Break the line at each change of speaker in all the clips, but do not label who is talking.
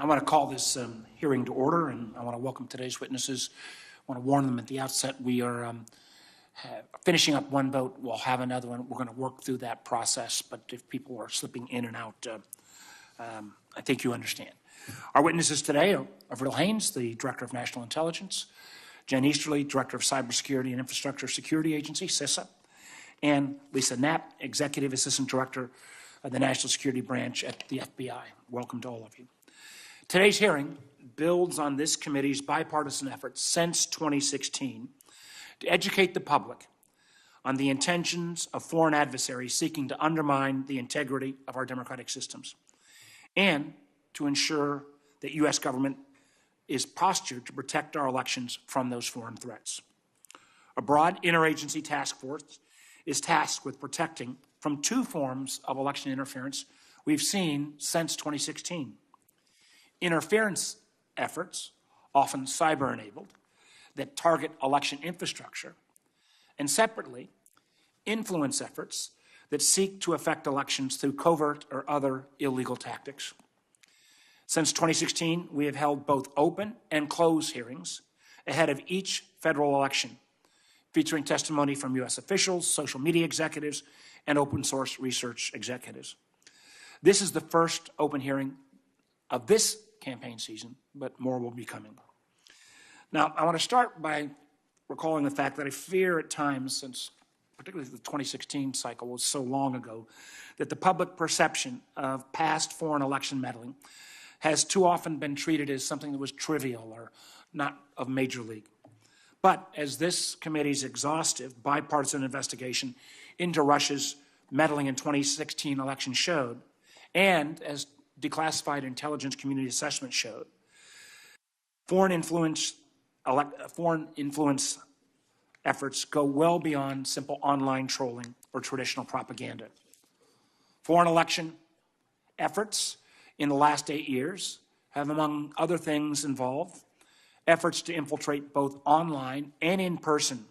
I want to call this hearing to order, and I want to welcome today's witnesses. I want to warn them at the outset we are finishing up one vote. We'll have another one. We're going to work through that process, but if people are slipping in and out, I think you understand. Our witnesses today are Avril Haines, the Director of National Intelligence, Jen Easterly, Director of Cybersecurity and Infrastructure Security Agency, CISA, and Larissa Knapp, Executive Assistant Director of the National Security Branch at the FBI. Welcome to all of you. Today's hearing builds on this committee's bipartisan efforts since 2016 to educate the public on the intentions of foreign adversaries seeking to undermine the integrity of our democratic systems, and to ensure that U.S. government is postured to protect our elections from those foreign threats. A broad interagency task force is tasked with protecting from two forms of election interference we've seen since 2016. Interference efforts, often cyber-enabled, that target election infrastructure, and separately, influence efforts that seek to affect elections through covert or other illegal tactics. Since 2016, we have held both open and closed hearings ahead of each federal election, featuring testimony from U.S. officials, social media executives, and open source research executives. This is the first open hearing of this campaign season, but more will be coming. Now, I want to start by recalling the fact that I fear at times, since particularly the 2016 cycle was so long ago, that the public perception of past foreign election meddling has too often been treated as something that was trivial or not of major league. But as this committee's exhaustive bipartisan investigation into Russia's meddling in 2016 election showed, and as declassified intelligence community assessment showed, foreign influence efforts go well beyond simple online trolling or traditional propaganda. Foreign election efforts in the last 8 years have, among other things, involved efforts to infiltrate both online and in person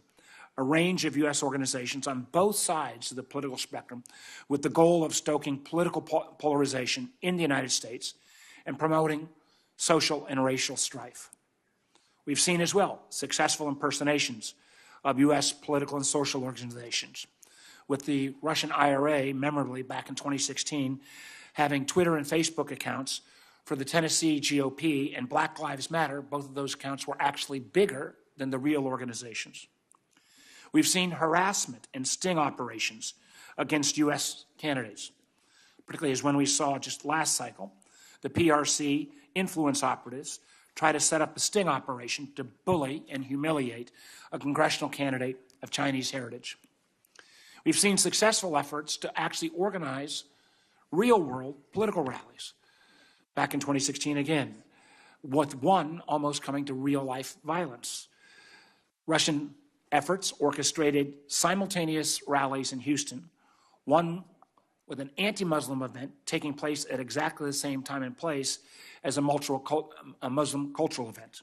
a range of U.S. organizations on both sides of the political spectrum with the goal of stoking political polarization in the United States and promoting social and racial strife. We've seen as well successful impersonations of U.S. political and social organizations, with the Russian IRA, memorably back in 2016, having Twitter and Facebook accounts for the Tennessee GOP and Black Lives Matter. Both of those accounts were actually bigger than the real organizations. We've seen harassment and sting operations against U.S. candidates, particularly as when we saw just last cycle, the PRC influence operatives try to set up a sting operation to bully and humiliate a congressional candidate of Chinese heritage. We've seen successful efforts to actually organize real-world political rallies. Back in 2016 again, with one almost coming to real-life violence. Russian efforts orchestrated simultaneous rallies in Houston, one with an anti-Muslim event taking place at exactly the same time and place as a Muslim cultural event.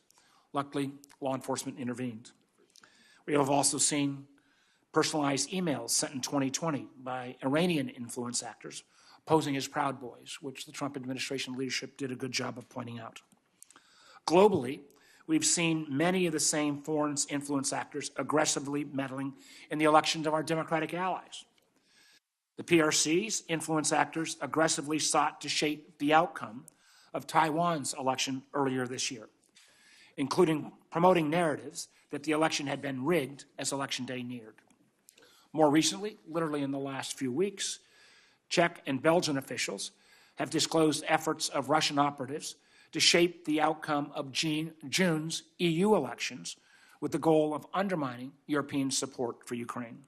Luckily, law enforcement intervened. We have also seen personalized emails sent in 2020 by Iranian influence actors posing as Proud Boys, which the Trump administration leadership did a good job of pointing out. Globally, we've seen many of the same foreign influence actors aggressively meddling in the elections of our democratic allies. The PRC's influence actors aggressively sought to shape the outcome of Taiwan's election earlier this year, including promoting narratives that the election had been rigged as election day neared. More recently, literally in the last few weeks, Czech and Belgian officials have disclosed efforts of Russian operatives to shape the outcome of June's EU elections with the goal of undermining European support for Ukraine.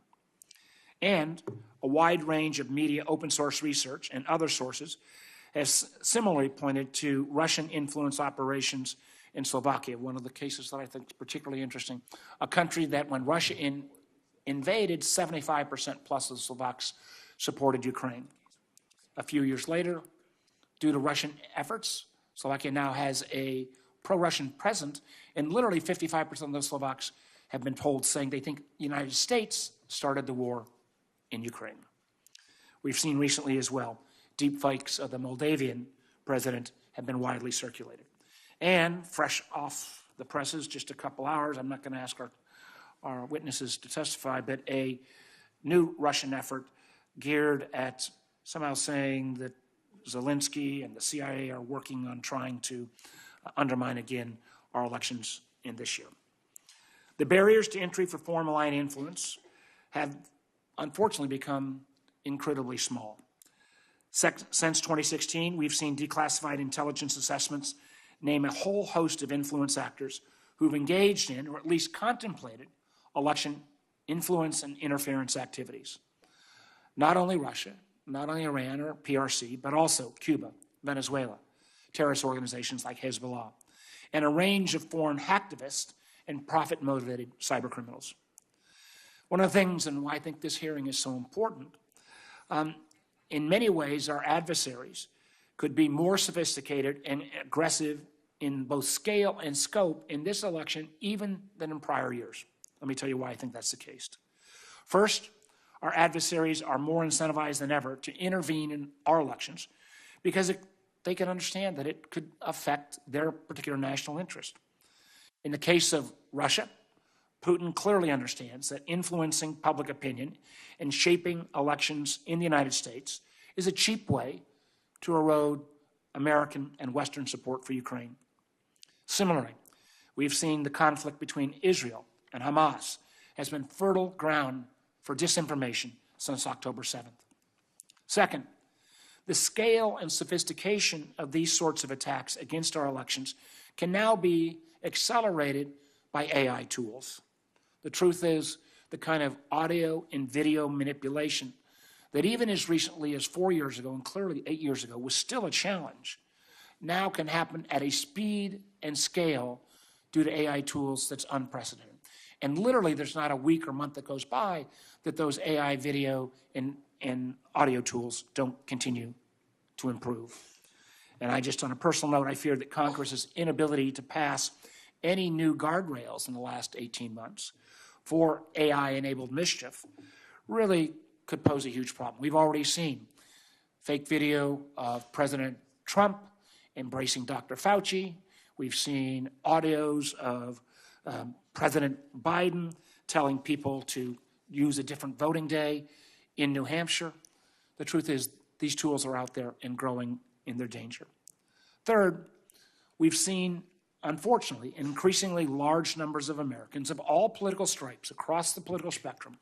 And a wide range of media open source research and other sources has similarly pointed to Russian influence operations in Slovakia, one of the cases that I think is particularly interesting, a country that when Russia invaded, 75% plus of the Slovaks supported Ukraine. A few years later, due to Russian efforts, Slovakia now has a pro-Russian president, and literally 55% of the Slovaks have been told saying they think the United States started the war in Ukraine. We've seen recently as well deepfakes of the Moldavian president have been widely circulated. And fresh off the presses, just a couple hours, I'm not going to ask our witnesses to testify, but a new Russian effort geared at somehow saying that Zelensky and the CIA are working on trying to undermine again our elections in this year. The barriers to entry for foreign malign influence have unfortunately become incredibly small. Since 2016, we've seen declassified intelligence assessments name a whole host of influence actors who've engaged in, or at least contemplated, election influence and interference activities. Not only Russia, not only Iran or PRC, but also Cuba, Venezuela, terrorist organizations like Hezbollah, and a range of foreign hacktivists and profit-motivated cybercriminals. One of the things, and why I think this hearing is so important, in many ways our adversaries could be more sophisticated and aggressive in both scale and scope in this election even than in prior years. Let me tell you why I think that's the case. First, our adversaries are more incentivized than ever to intervene in our elections because they can understand that it could affect their particular national interest. In the case of Russia, Putin clearly understands that influencing public opinion and shaping elections in the United States is a cheap way to erode American and Western support for Ukraine. Similarly, we've seen the conflict between Israel and Hamas has been fertile ground for disinformation since October 7th. Second, the scale and sophistication of these sorts of attacks against our elections can now be accelerated by AI tools. The truth is, the kind of audio and video manipulation that even as recently as 4 years ago and clearly 8 years ago was still a challenge, now can happen at a speed and scale due to AI tools that's unprecedented. And literally, there's not a week or month that goes by that those AI video and audio tools don't continue to improve. And I just, on a personal note, I fear that Congress's inability to pass any new guardrails in the last 18 months for AI-enabled mischief really could pose a huge problem. We've already seen fake video of President Trump embracing Dr. Fauci. We've seen audios of President Biden telling people to use a different voting day in New Hampshire. The truth is, these tools are out there and growing in their danger. Third, we've seen, unfortunately, increasingly large numbers of Americans of all political stripes across the political spectrum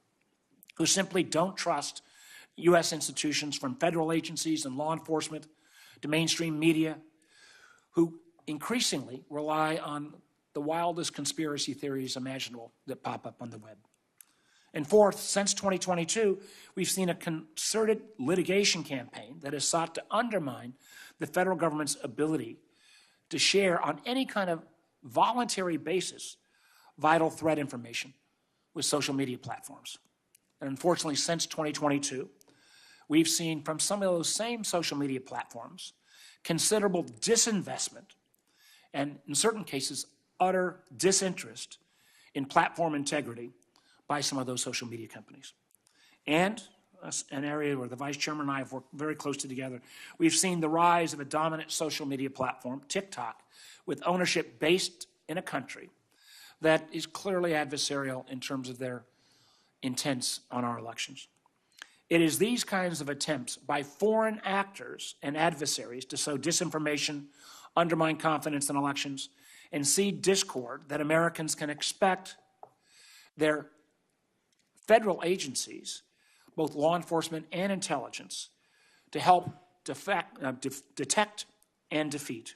who simply don't trust U.S. institutions, from federal agencies and law enforcement to mainstream media, who increasingly rely on the wildest conspiracy theories imaginable that pop up on the web. And fourth, since 2022, we've seen a concerted litigation campaign that has sought to undermine the federal government's ability to share on any kind of voluntary basis vital threat information with social media platforms. And unfortunately, since 2022, we've seen from some of those same social media platforms considerable disinvestment and, in certain cases, utter disinterest in platform integrity by some of those social media companies. And an area where the Vice Chairman and I have worked very closely together, we've seen the rise of a dominant social media platform, TikTok, with ownership based in a country that is clearly adversarial in terms of their intents on our elections. It is these kinds of attempts by foreign actors and adversaries to sow disinformation, undermine confidence in elections, and seed discord that Americans can expect their federal agencies, both law enforcement and intelligence, to help detect and defeat.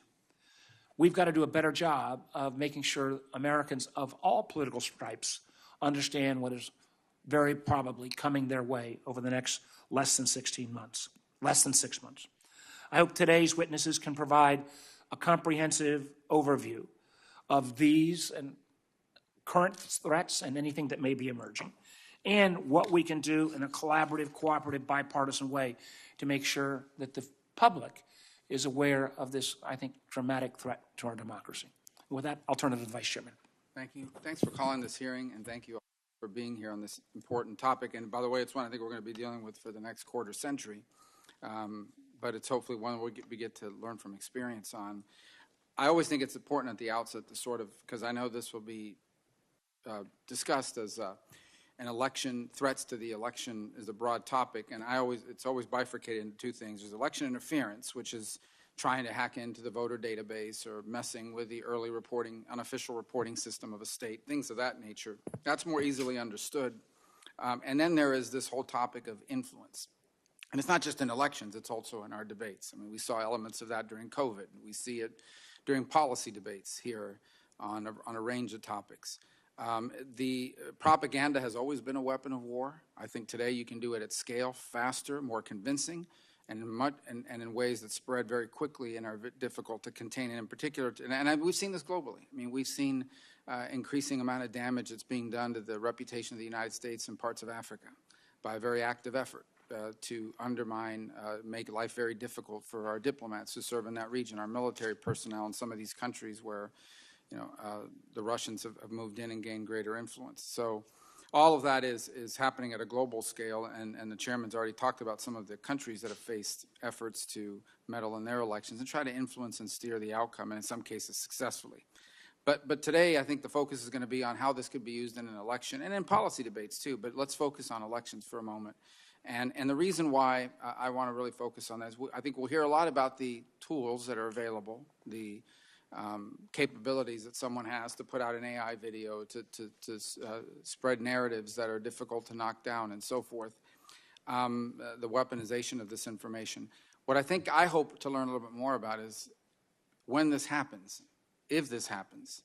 We've got to do a better job of making sure Americans of all political stripes understand what is very probably coming their way over the next less than 6 months. I hope today's witnesses can provide a comprehensive overview of these and current threats and anything that may be emerging, and what we can do in a collaborative, cooperative, bipartisan way to make sure that the public is aware of this, I think, dramatic threat to our democracy. With that, I'll turn it to the Vice Chairman.
Thank you. Thanks for calling this hearing, and thank you all for being here on this important topic. And by the way, it's one I think we're going to be dealing with for the next quarter century. but it's hopefully one we get to learn from experience on. I always think it's important at the outset to sort of, because I know this will be discussed as an election, threats to the election is a broad topic, and it's always bifurcated into two things. There's election interference, which is trying to hack into the voter database or messing with the early reporting, unofficial reporting system of a state, things of that nature. That's more easily understood. And then there is this whole topic of influence. And it's not just in elections, it's also in our debates. I mean, we saw elements of that during COVID. We see it during policy debates here on a range of topics. The propaganda has always been a weapon of war. I think today you can do it at scale, faster, more convincing, and in ways that spread very quickly and are difficult to contain. And in particular, and we've seen this globally. I mean, we've seen increasing amount of damage that's being done to the reputation of the United States in parts of Africa by a very active effort to undermine, make life very difficult for our diplomats who serve in that region, our military personnel in some of these countries where the Russians have moved in and gained greater influence. So all of that is happening at a global scale, and the chairman's already talked about some of the countries that have faced efforts to meddle in their elections and try to influence and steer the outcome, and in some cases successfully. But today, I think the focus is going to be on how this could be used in an election and in policy debates too, but let's focus on elections for a moment. And the reason why I want to really focus on that is I think we'll hear a lot about the tools that are available, the capabilities that someone has to put out an AI video, to spread narratives that are difficult to knock down and so forth, the weaponization of this information. What I hope to learn a little bit more about is when this happens, if this happens,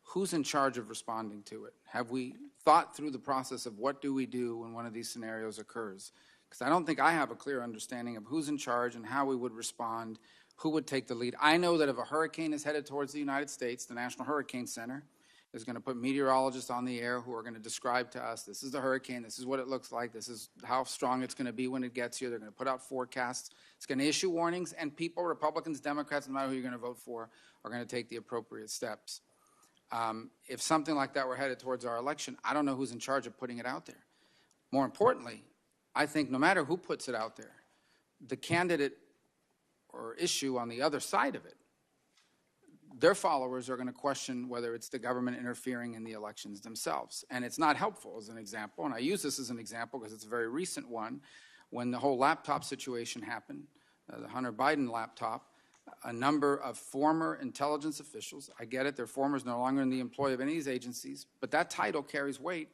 who's in charge of responding to it? Have we thought through the process of what do we do when one of these scenarios occurs? Because I don't think I have a clear understanding of who's in charge and how we would respond, who would take the lead. I know that if a hurricane is headed towards the United States, the National Hurricane Center is going to put meteorologists on the air who are going to describe to us, this is the hurricane, this is what it looks like, this is how strong it's going to be when it gets here. They're going to put out forecasts. It's going to issue warnings, and people, Republicans, Democrats, no matter who you're going to vote for, are going to take the appropriate steps. If something like that were headed towards our election, I don't know who's in charge of putting it out there. More importantly, I think no matter who puts it out there, the candidate or issue on the other side of it, their followers are going to question whether it's the government interfering in the elections themselves. And it's not helpful as an example, and I use this as an example because it's a very recent one. When the whole laptop situation happened, the Hunter Biden laptop, a number of former intelligence officials, I get it, they're formers, no longer in the employ of any of these agencies, but that title carries weight,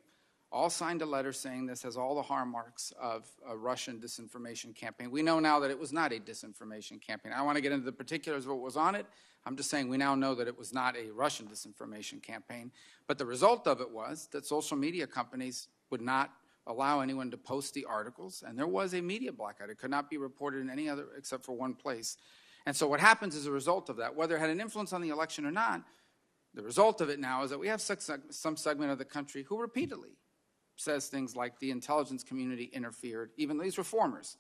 all signed a letter saying this has all the hallmarks of a Russian disinformation campaign. We know now that it was not a disinformation campaign. I don't want to get into the particulars of what was on it. I'm just saying we now know that it was not a Russian disinformation campaign. But the result of it was that social media companies would not allow anyone to post the articles, and there was a media blackout. It could not be reported in any other except for one place. And so what happens as a result of that, whether it had an influence on the election or not, the result of it now is that we have some segment of the country who repeatedly says things like the intelligence community interfered, even these reformers,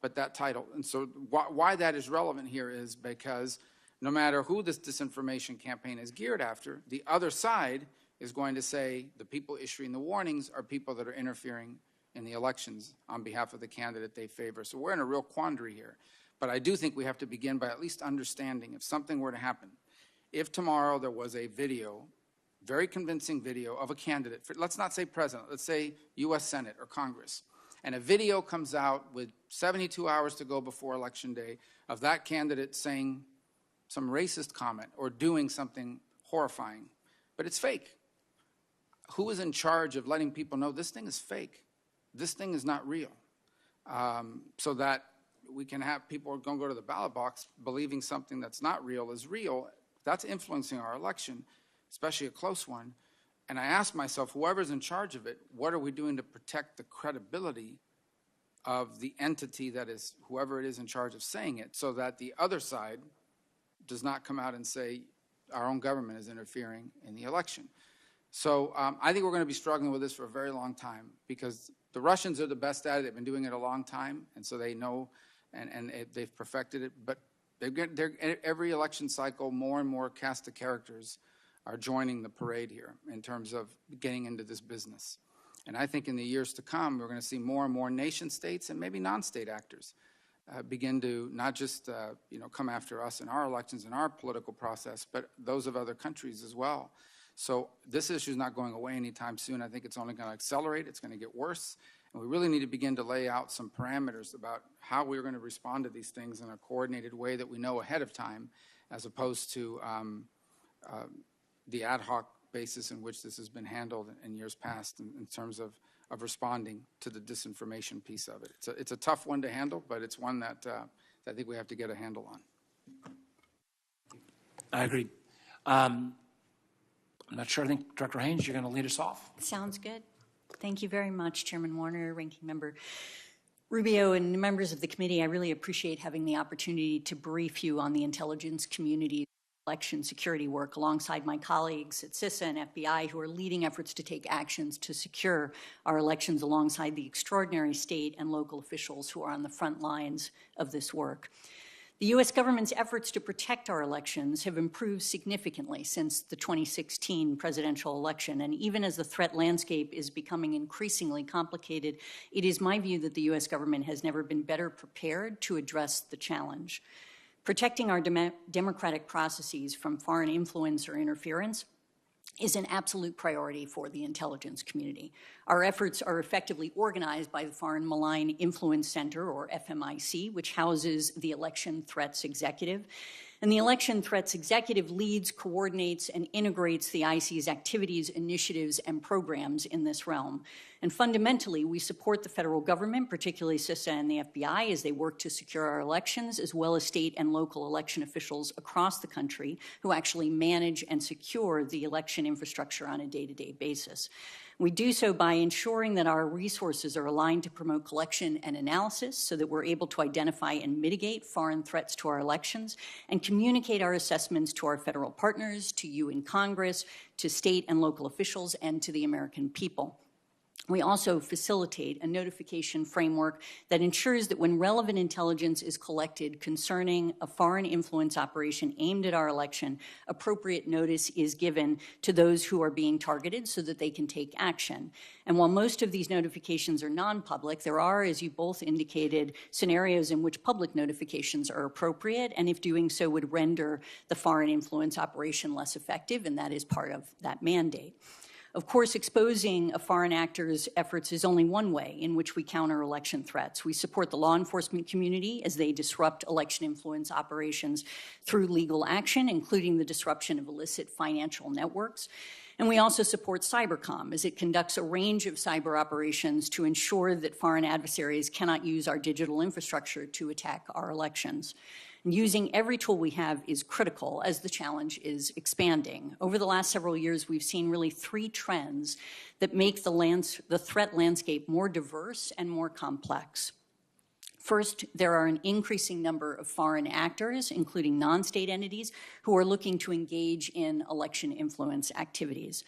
but that title. And so why that is relevant here is because no matter who this disinformation campaign is geared after, the other side is going to say the people issuing the warnings are people that are interfering in the elections on behalf of the candidate they favor. So we're in a real quandary here. But I do think we have to begin by at least understanding if something were to happen. If tomorrow there was a video, very convincing video of a candidate, for, let's not say president, let's say U.S. Senate or Congress, and a video comes out with 72 hours to go before Election Day of that candidate saying some racist comment or doing something horrifying, but it's fake. Who is in charge of letting people know this thing is fake? This thing is not real, so that we can have people going to go to the ballot box believing something that's not real is real. That's influencing our election, especially a close one. And I ask myself, whoever's in charge of it, what are we doing to protect the credibility of the entity that is, whoever it is in charge of saying it, so that the other side does not come out and say our own government is interfering in the election. So I think we're going to be struggling with this for a very long time because the Russians are the best at it. They've been doing it a long time, and so they know, and they've perfected it. But every election cycle, more and more cast of characters are joining the parade here in terms of getting into this business. And I think in the years to come, we're going to see more and more nation states and maybe non-state actors begin to not just come after us in our elections and our political process, but those of other countries as well. So this issue is not going away anytime soon. I think it's only going to accelerate. It's going to get worse. And we really need to begin to lay out some parameters about how we're going to respond to these things in a coordinated way that we know ahead of time, as opposed to the ad hoc basis in which this has been handled in years past in terms of responding to the disinformation piece of it. It's a tough one to handle, but it's one that I think we have to get a handle on.
I agree. I'm not sure. I think, Director Haines, you're going to lead us off.
Sounds good. Thank you very much, Chairman Warner, Ranking Member Rubio, and members of the committee. I really appreciate having the opportunity to brief you on the intelligence community's election security work alongside my colleagues at CISA and FBI, who are leading efforts to take actions to secure our elections alongside the extraordinary state and local officials who are on the front lines of this work. The U.S. government's efforts to protect our elections have improved significantly since the 2016 presidential election, and even as the threat landscape is becoming increasingly complicated, it is my view that the U.S. government has never been better prepared to address the challenge. Protecting our democratic processes from foreign influence or interference is an absolute priority for the intelligence community. Our efforts are effectively organized by the Foreign Malign Influence Center, or FMIC, which houses the Election Threats Executive. And the Election Threats Executive leads, coordinates, and integrates the IC's activities, initiatives, and programs in this realm. And fundamentally, we support the federal government, particularly CISA and the FBI, as they work to secure our elections, as well as state and local election officials across the country who actually manage and secure the election infrastructure on a day-to-day basis. We do so by ensuring that our resources are aligned to promote collection and analysis so that we're able to identify and mitigate foreign threats to our elections and communicate our assessments to our federal partners, to you in Congress, to state and local officials, and to the American people. We also facilitate a notification framework that ensures that when relevant intelligence is collected concerning a foreign influence operation aimed at our election, appropriate notice is given to those who are being targeted so that they can take action. And while most of these notifications are non-public, there are, as you both indicated, scenarios in which public notifications are appropriate, and if doing so would render the foreign influence operation less effective, and that is part of that mandate. Of course, exposing a foreign actor's efforts is only one way in which we counter election threats. We support the law enforcement community as they disrupt election influence operations through legal action, including the disruption of illicit financial networks. And we also support Cybercom as it conducts a range of cyber operations to ensure that foreign adversaries cannot use our digital infrastructure to attack our elections. And using every tool we have is critical as the challenge is expanding. Over the last several years, we've seen really three trends that make the threat landscape more diverse and more complex. First, there are an increasing number of foreign actors, including non-state entities, who are looking to engage in election influence activities.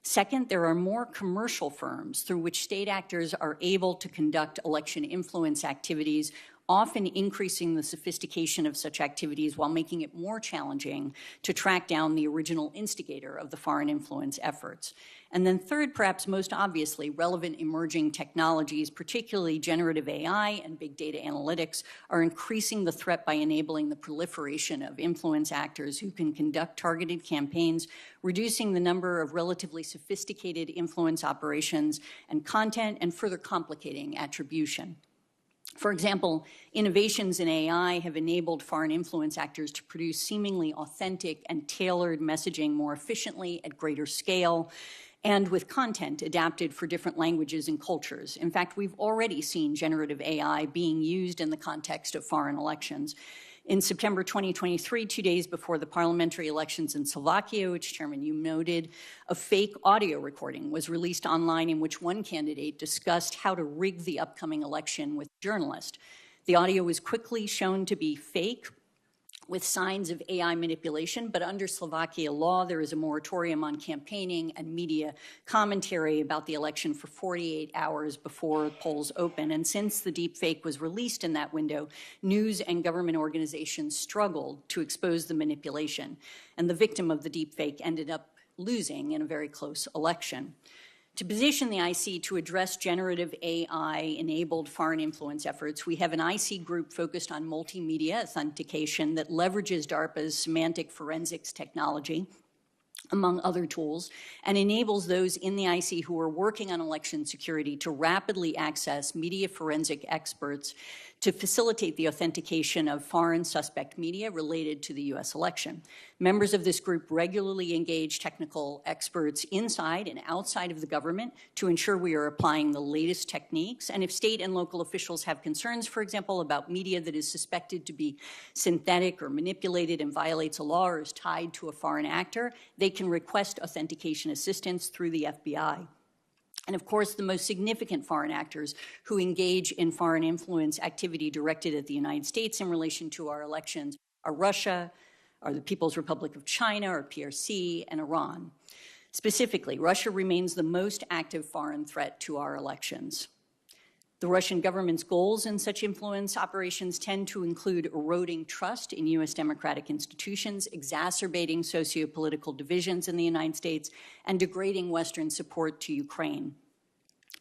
Second, there are more commercial firms through which state actors are able to conduct election influence activities, often increasing the sophistication of such activities while making it more challenging to track down the original instigator of the foreign influence efforts. And then third, perhaps most obviously, relevant emerging technologies, particularly generative AI and big data analytics, are increasing the threat by enabling the proliferation of influence actors who can conduct targeted campaigns, reducing the number of relatively sophisticated influence operations and content, and further complicating attribution. For example, innovations in AI have enabled foreign influence actors to produce seemingly authentic and tailored messaging more efficiently at greater scale and with content adapted for different languages and cultures. In fact, we've already seen generative AI being used in the context of foreign elections. In September 2023, 2 days before the parliamentary elections in Slovakia, which, Chairman, you noted, a fake audio recording was released online in which one candidate discussed how to rig the upcoming election with a journalist. The audio was quickly shown to be fake, with signs of AI manipulation, but under Slovakia law, there is a moratorium on campaigning and media commentary about the election for 48 hours before polls open. And since the deepfake was released in that window, news and government organizations struggled to expose the manipulation. And the victim of the deepfake ended up losing in a very close election. To position the IC to address generative AI-enabled foreign influence efforts, we have an IC group focused on multimedia authentication that leverages DARPA's semantic forensics technology, among other tools, and enables those in the IC who are working on election security to rapidly access media forensic experts to facilitate the authentication of foreign suspect media related to the U.S. election. Members of this group regularly engage technical experts inside and outside of the government to ensure we are applying the latest techniques. And if state and local officials have concerns, for example, about media that is suspected to be synthetic or manipulated and violates a law or is tied to a foreign actor, they can request authentication assistance through the FBI. And of course, the most significant foreign actors who engage in foreign influence activity directed at the United States in relation to our elections are Russia, are the People's Republic of China, or PRC, and Iran. Specifically, Russia remains the most active foreign threat to our elections. The Russian government's goals in such influence operations tend to include eroding trust in U.S. democratic institutions, exacerbating sociopolitical divisions in the United States, and degrading Western support to Ukraine.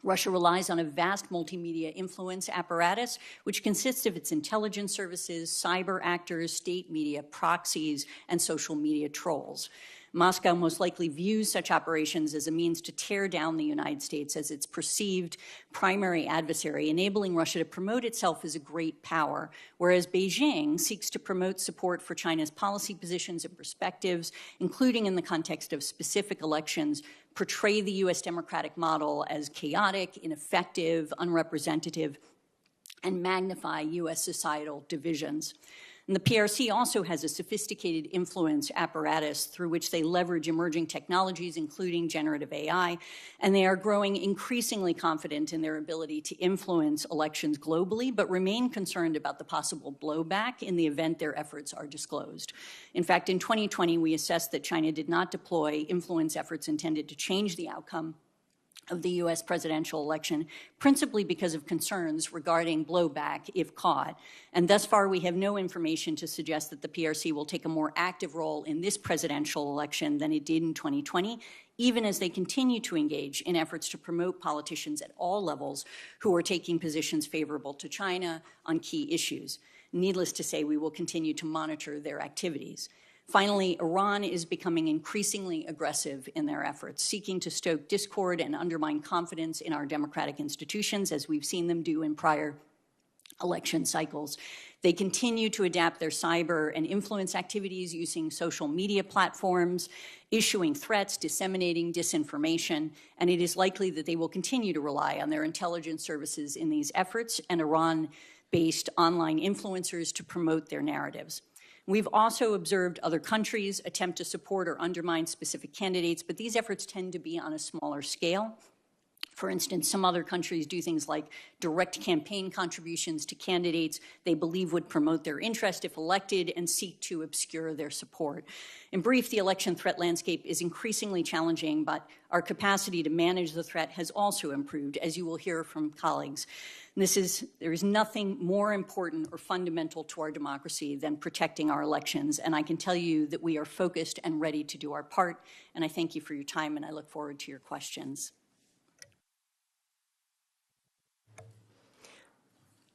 Russia relies on a vast multimedia influence apparatus, which consists of its intelligence services, cyber actors, state media, proxies, and social media trolls. Moscow most likely views such operations as a means to tear down the United States as its perceived primary adversary, enabling Russia to promote itself as a great power, whereas Beijing seeks to promote support for China's policy positions and perspectives, including in the context of specific elections, portray the U.S. democratic model as chaotic, ineffective, unrepresentative, and magnify U.S. societal divisions. And the PRC also has a sophisticated influence apparatus through which they leverage emerging technologies, including generative AI, and they are growing increasingly confident in their ability to influence elections globally, but remain concerned about the possible blowback in the event their efforts are disclosed. In fact, in 2020, we assessed that China did not deploy influence efforts intended to change the outcome of the U.S. presidential election, principally because of concerns regarding blowback if caught. And thus far, we have no information to suggest that the PRC will take a more active role in this presidential election than it did in 2020, even as they continue to engage in efforts to promote politicians at all levels who are taking positions favorable to China on key issues. Needless to say, we will continue to monitor their activities. Finally, Iran is becoming increasingly aggressive in their efforts, seeking to stoke discord and undermine confidence in our democratic institutions, as we've seen them do in prior election cycles. They continue to adapt their cyber and influence activities using social media platforms, issuing threats, disseminating disinformation, and it is likely that they will continue to rely on their intelligence services in these efforts and Iran-based online influencers to promote their narratives. We've also observed other countries attempt to support or undermine specific candidates, but these efforts tend to be on a smaller scale. For instance, some other countries do things like direct campaign contributions to candidates they believe would promote their interest if elected and seek to obscure their support. In brief, the election threat landscape is increasingly challenging, but our capacity to manage the threat has also improved, as you will hear from colleagues. There is nothing more important or fundamental to our democracy than protecting our elections, and I can tell you that we are focused and ready to do our part, and I thank you for your time, and I look forward to your questions.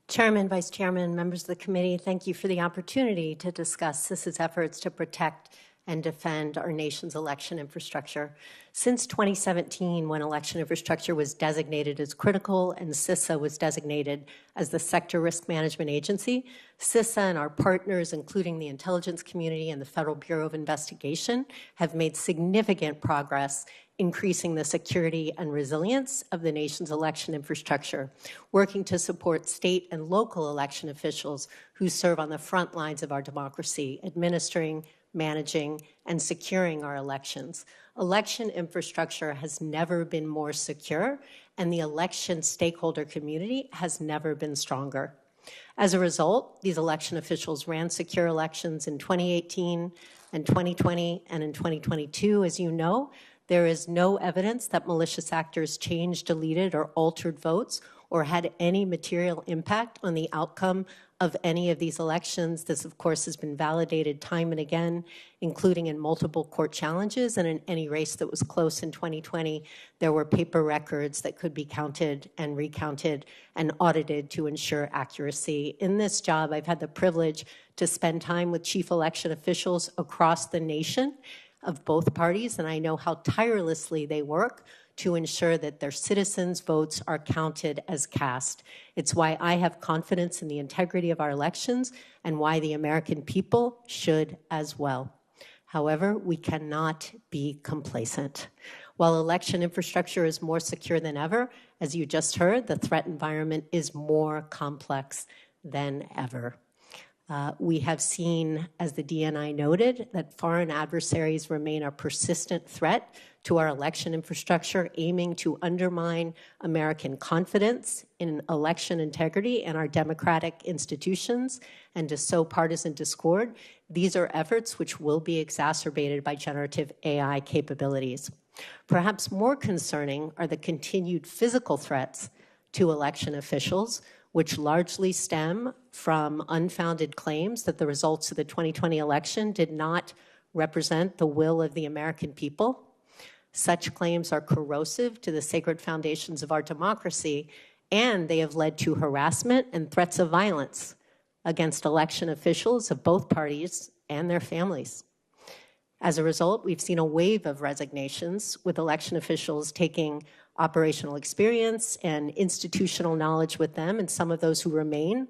Chairman, Vice Chairman, members of the committee, thank you for the opportunity to discuss CISA's efforts to protect and defend our nation's election infrastructure. Since 2017, when election infrastructure was designated as critical and CISA was designated as the Sector Risk Management Agency, CISA and our partners, including the intelligence community and the Federal Bureau of Investigation, have made significant progress increasing the security and resilience of the nation's election infrastructure, working to support state and local election officials who serve on the front lines of our democracy, administering, managing, and securing our elections. Election infrastructure has never been more secure, and the election stakeholder community has never been stronger. As a result, these election officials ran secure elections in 2018 and 2020 and in 2022. As you know, there is no evidence that malicious actors changed, deleted, or altered votes or had any material impact on the outcome of any of these elections. This, of course, has been validated time and again, including in multiple court challenges. And in any race that was close in 2020, there were paper records that could be counted and recounted and audited to ensure accuracy. In this job, I've had the privilege to spend time with chief election officials across the nation of both parties, and I know how tirelessly they work to ensure that their citizens' votes are counted as cast. It's why I have confidence in the integrity of our elections and why the American people should as well. However, we cannot be complacent. While election infrastructure is more secure than ever, as you just heard, the threat environment is more complex than ever. We have seen, as the DNI noted, that foreign adversaries remain a persistent threat to our election infrastructure, aiming to undermine American confidence in election integrity and our democratic institutions and to sow partisan discord. These are efforts which will be exacerbated by generative AI capabilities. Perhaps more concerning are the continued physical threats to election officials, which largely stem from unfounded claims that the results of the 2020 election did not represent the will of the American people. Such claims are corrosive to the sacred foundations of our democracy, and they have led to harassment and threats of violence against election officials of both parties and their families. As a result, we've seen a wave of resignations, with election officials taking operational experience and institutional knowledge with them, and some of those who remain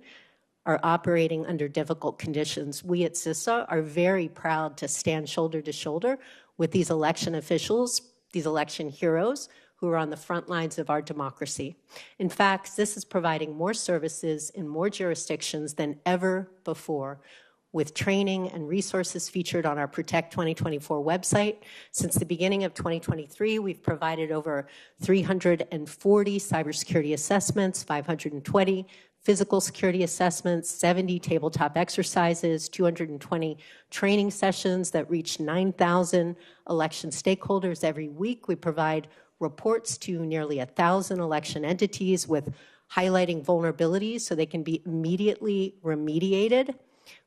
are operating under difficult conditions. We at CISA are very proud to stand shoulder to shoulder with these election officials, these election heroes, who are on the front lines of our democracy. In fact, CISA is providing more services in more jurisdictions than ever before, with training and resources featured on our Protect 2024 website. Since the beginning of 2023, we've provided over 340 cybersecurity assessments, 520 physical security assessments, 70 tabletop exercises, 220 training sessions that reach 9,000 election stakeholders every week. We provide reports to nearly 1,000 election entities with highlighting vulnerabilities so they can be immediately remediated.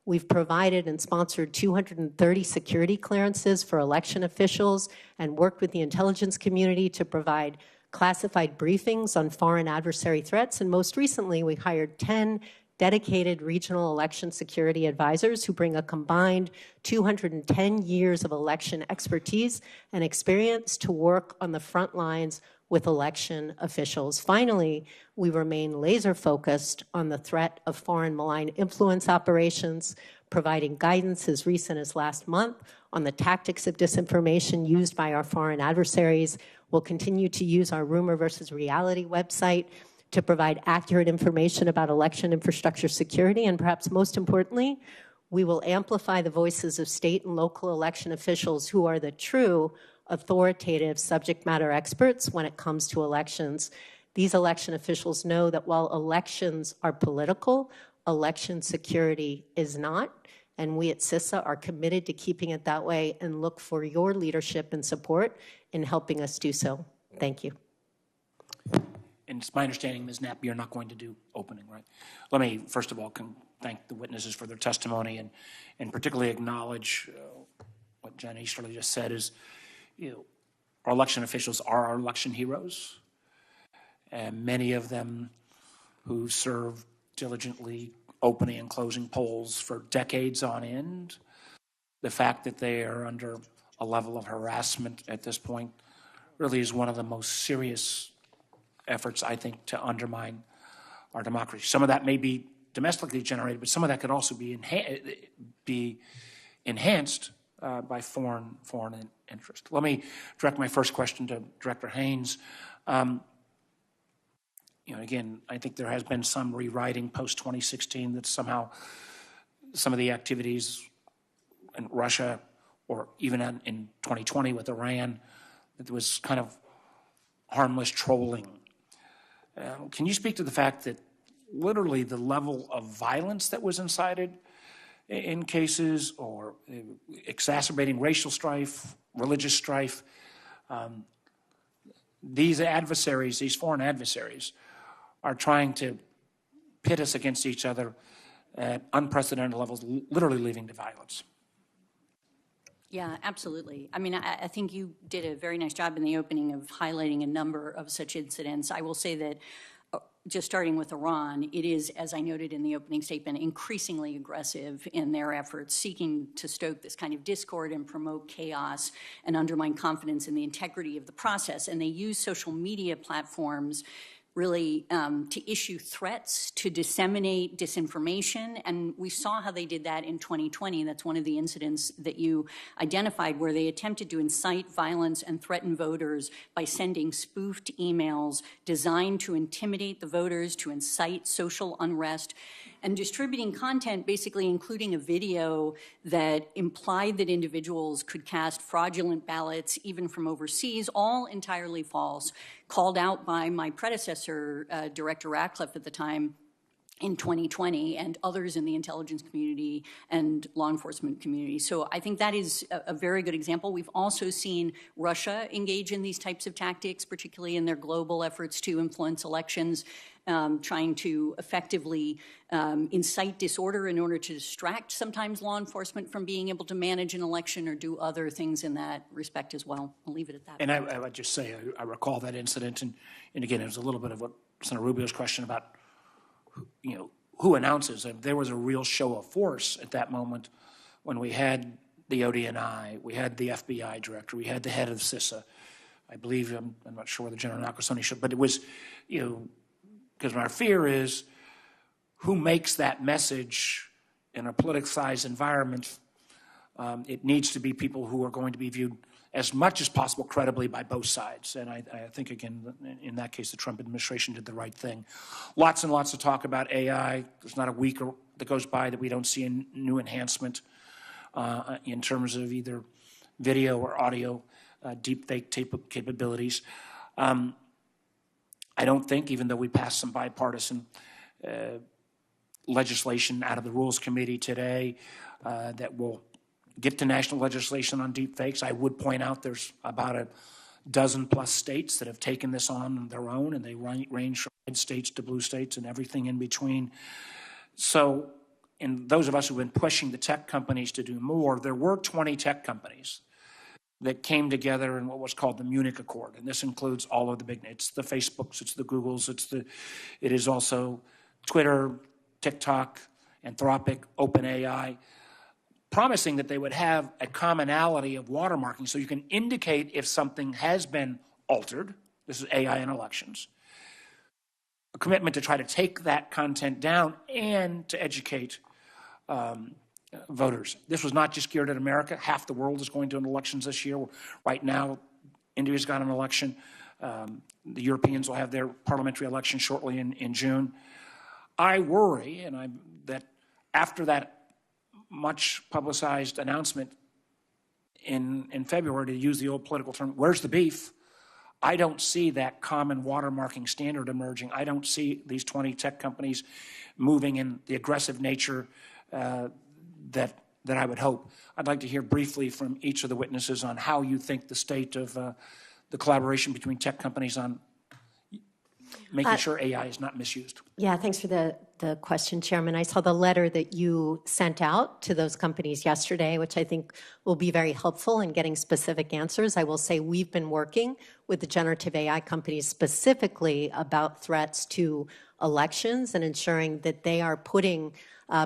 We've provided and sponsored 230 security clearances for election officials and worked with the intelligence community to provide classified briefings on foreign adversary threats. And most recently, we hired 10 dedicated regional election security advisors who bring a combined 210 years of election expertise and experience to work on the front lines with election officials. Finally, we remain laser focused on the threat of foreign malign influence operations, providing guidance as recent as last month on the tactics of disinformation used by our foreign adversaries. We'll continue to use our Rumor versus Reality website to provide accurate information about election infrastructure security, and perhaps most importantly, we will amplify the voices of state and local election officials who are the true authoritative subject matter experts when it comes to elections. These election officials know that while elections are political, election security is not, and we at CISA are committed to keeping it that way and look for your leadership and support in helping us do so. Thank you.
And it's my understanding, Ms. Knapp, you're not going to do opening, right? Let me, first of all, thank the witnesses for their testimony and particularly acknowledge what Jen Easterly just said is, our election officials are our election heroes, and many of them who serve diligently opening and closing polls for decades on end. The fact that they are under a level of harassment at this point really is one of the most serious efforts, I think, to undermine our democracy. Some of that may be domestically generated, but some of that could also be enhanced by foreign interest. Let me direct my first question to Director Haines. Again, I think there has been some rewriting post-2016 that somehow some of the activities in Russia or even in 2020 with Iran, it was kind of harmless trolling. Can you speak to the fact that literally the level of violence that was incited in cases or exacerbating racial strife, religious strife, these adversaries, these foreign adversaries, are trying to pit us against each other at unprecedented levels, literally leading to violence.
Yeah, absolutely. I mean, I think you did a very nice job in the opening of highlighting a number of such incidents. I will say that just starting with Iran, it is, as I noted in the opening statement, increasingly aggressive in their efforts, seeking to stoke this kind of discord and promote chaos and undermine confidence in the integrity of the process. And they use social media platforms really to issue threats, to disseminate disinformation. And we saw how they did that in 2020. That's one of the incidents that you identified where they attempted to incite violence and threaten voters by sending spoofed emails designed to intimidate the voters, to incite social unrest, and distributing content basically including a video that implied that individuals could cast fraudulent ballots even from overseas, all entirely false, called out by my predecessor, Director Ratcliffe at the time, in 2020, and others in the intelligence community and law enforcement community. So I think that is a very good example. We've also seen Russia engage in these types of tactics, particularly in their global efforts to influence elections, trying to effectively incite disorder in order to distract sometimes law enforcement from being able to manage an election or do other things in that respect as well. I'll leave it at that.
And I would just say, I recall that incident, and again, it was a little bit of what Senator Rubio's question about, who announces. And there was a real show of force at that moment when we had the ODNI, we had the FBI director, we had the head of CISA. I believe, I'm not sure whether General Nakasone should, but it was, because our fear is who makes that message in a politicized environment. It needs to be people who are going to be viewed as much as possible credibly by both sides. And I think, again, in that case, the Trump administration did the right thing. Lots and lots of talk about AI. There's not a week that goes by that we don't see a new enhancement in terms of either video or audio deepfake capabilities. I don't think, even though we passed some bipartisan legislation out of the Rules Committee today that will get to national legislation on deepfakes. I would point out there's about a dozen plus states that have taken this on their own, and they range from red states to blue states and everything in between. So, and those of us who've been pushing the tech companies to do more, there were 20 tech companies that came together in what was called the Munich Accord, and this includes all of the big, it's the Facebooks, it's the Googles, it is also Twitter, TikTok, Anthropic, OpenAI, promising that they would have a commonality of watermarking so you can indicate if something has been altered. This is AI in elections. A commitment to try to take that content down and to educate voters. This was not just geared at America. Half the world is going to elections this year. Right now, India's got an election. The Europeans will have their parliamentary election shortly in June. I worry, that after that much publicized announcement in February, to use the old political term, where's the beef? I don't see that common watermarking standard emerging. I don't see these 20 tech companies moving in the aggressive nature that I would hope. I'd like to hear briefly from each of the witnesses on how you think the state of the collaboration between tech companies on making sure AI is not misused.
Yeah, thanks for the question, Chairman. I saw the letter that you sent out to those companies yesterday, which I think will be very helpful in getting specific answers. I will say we've been working with the generative AI companies specifically about threats to elections and ensuring that they are putting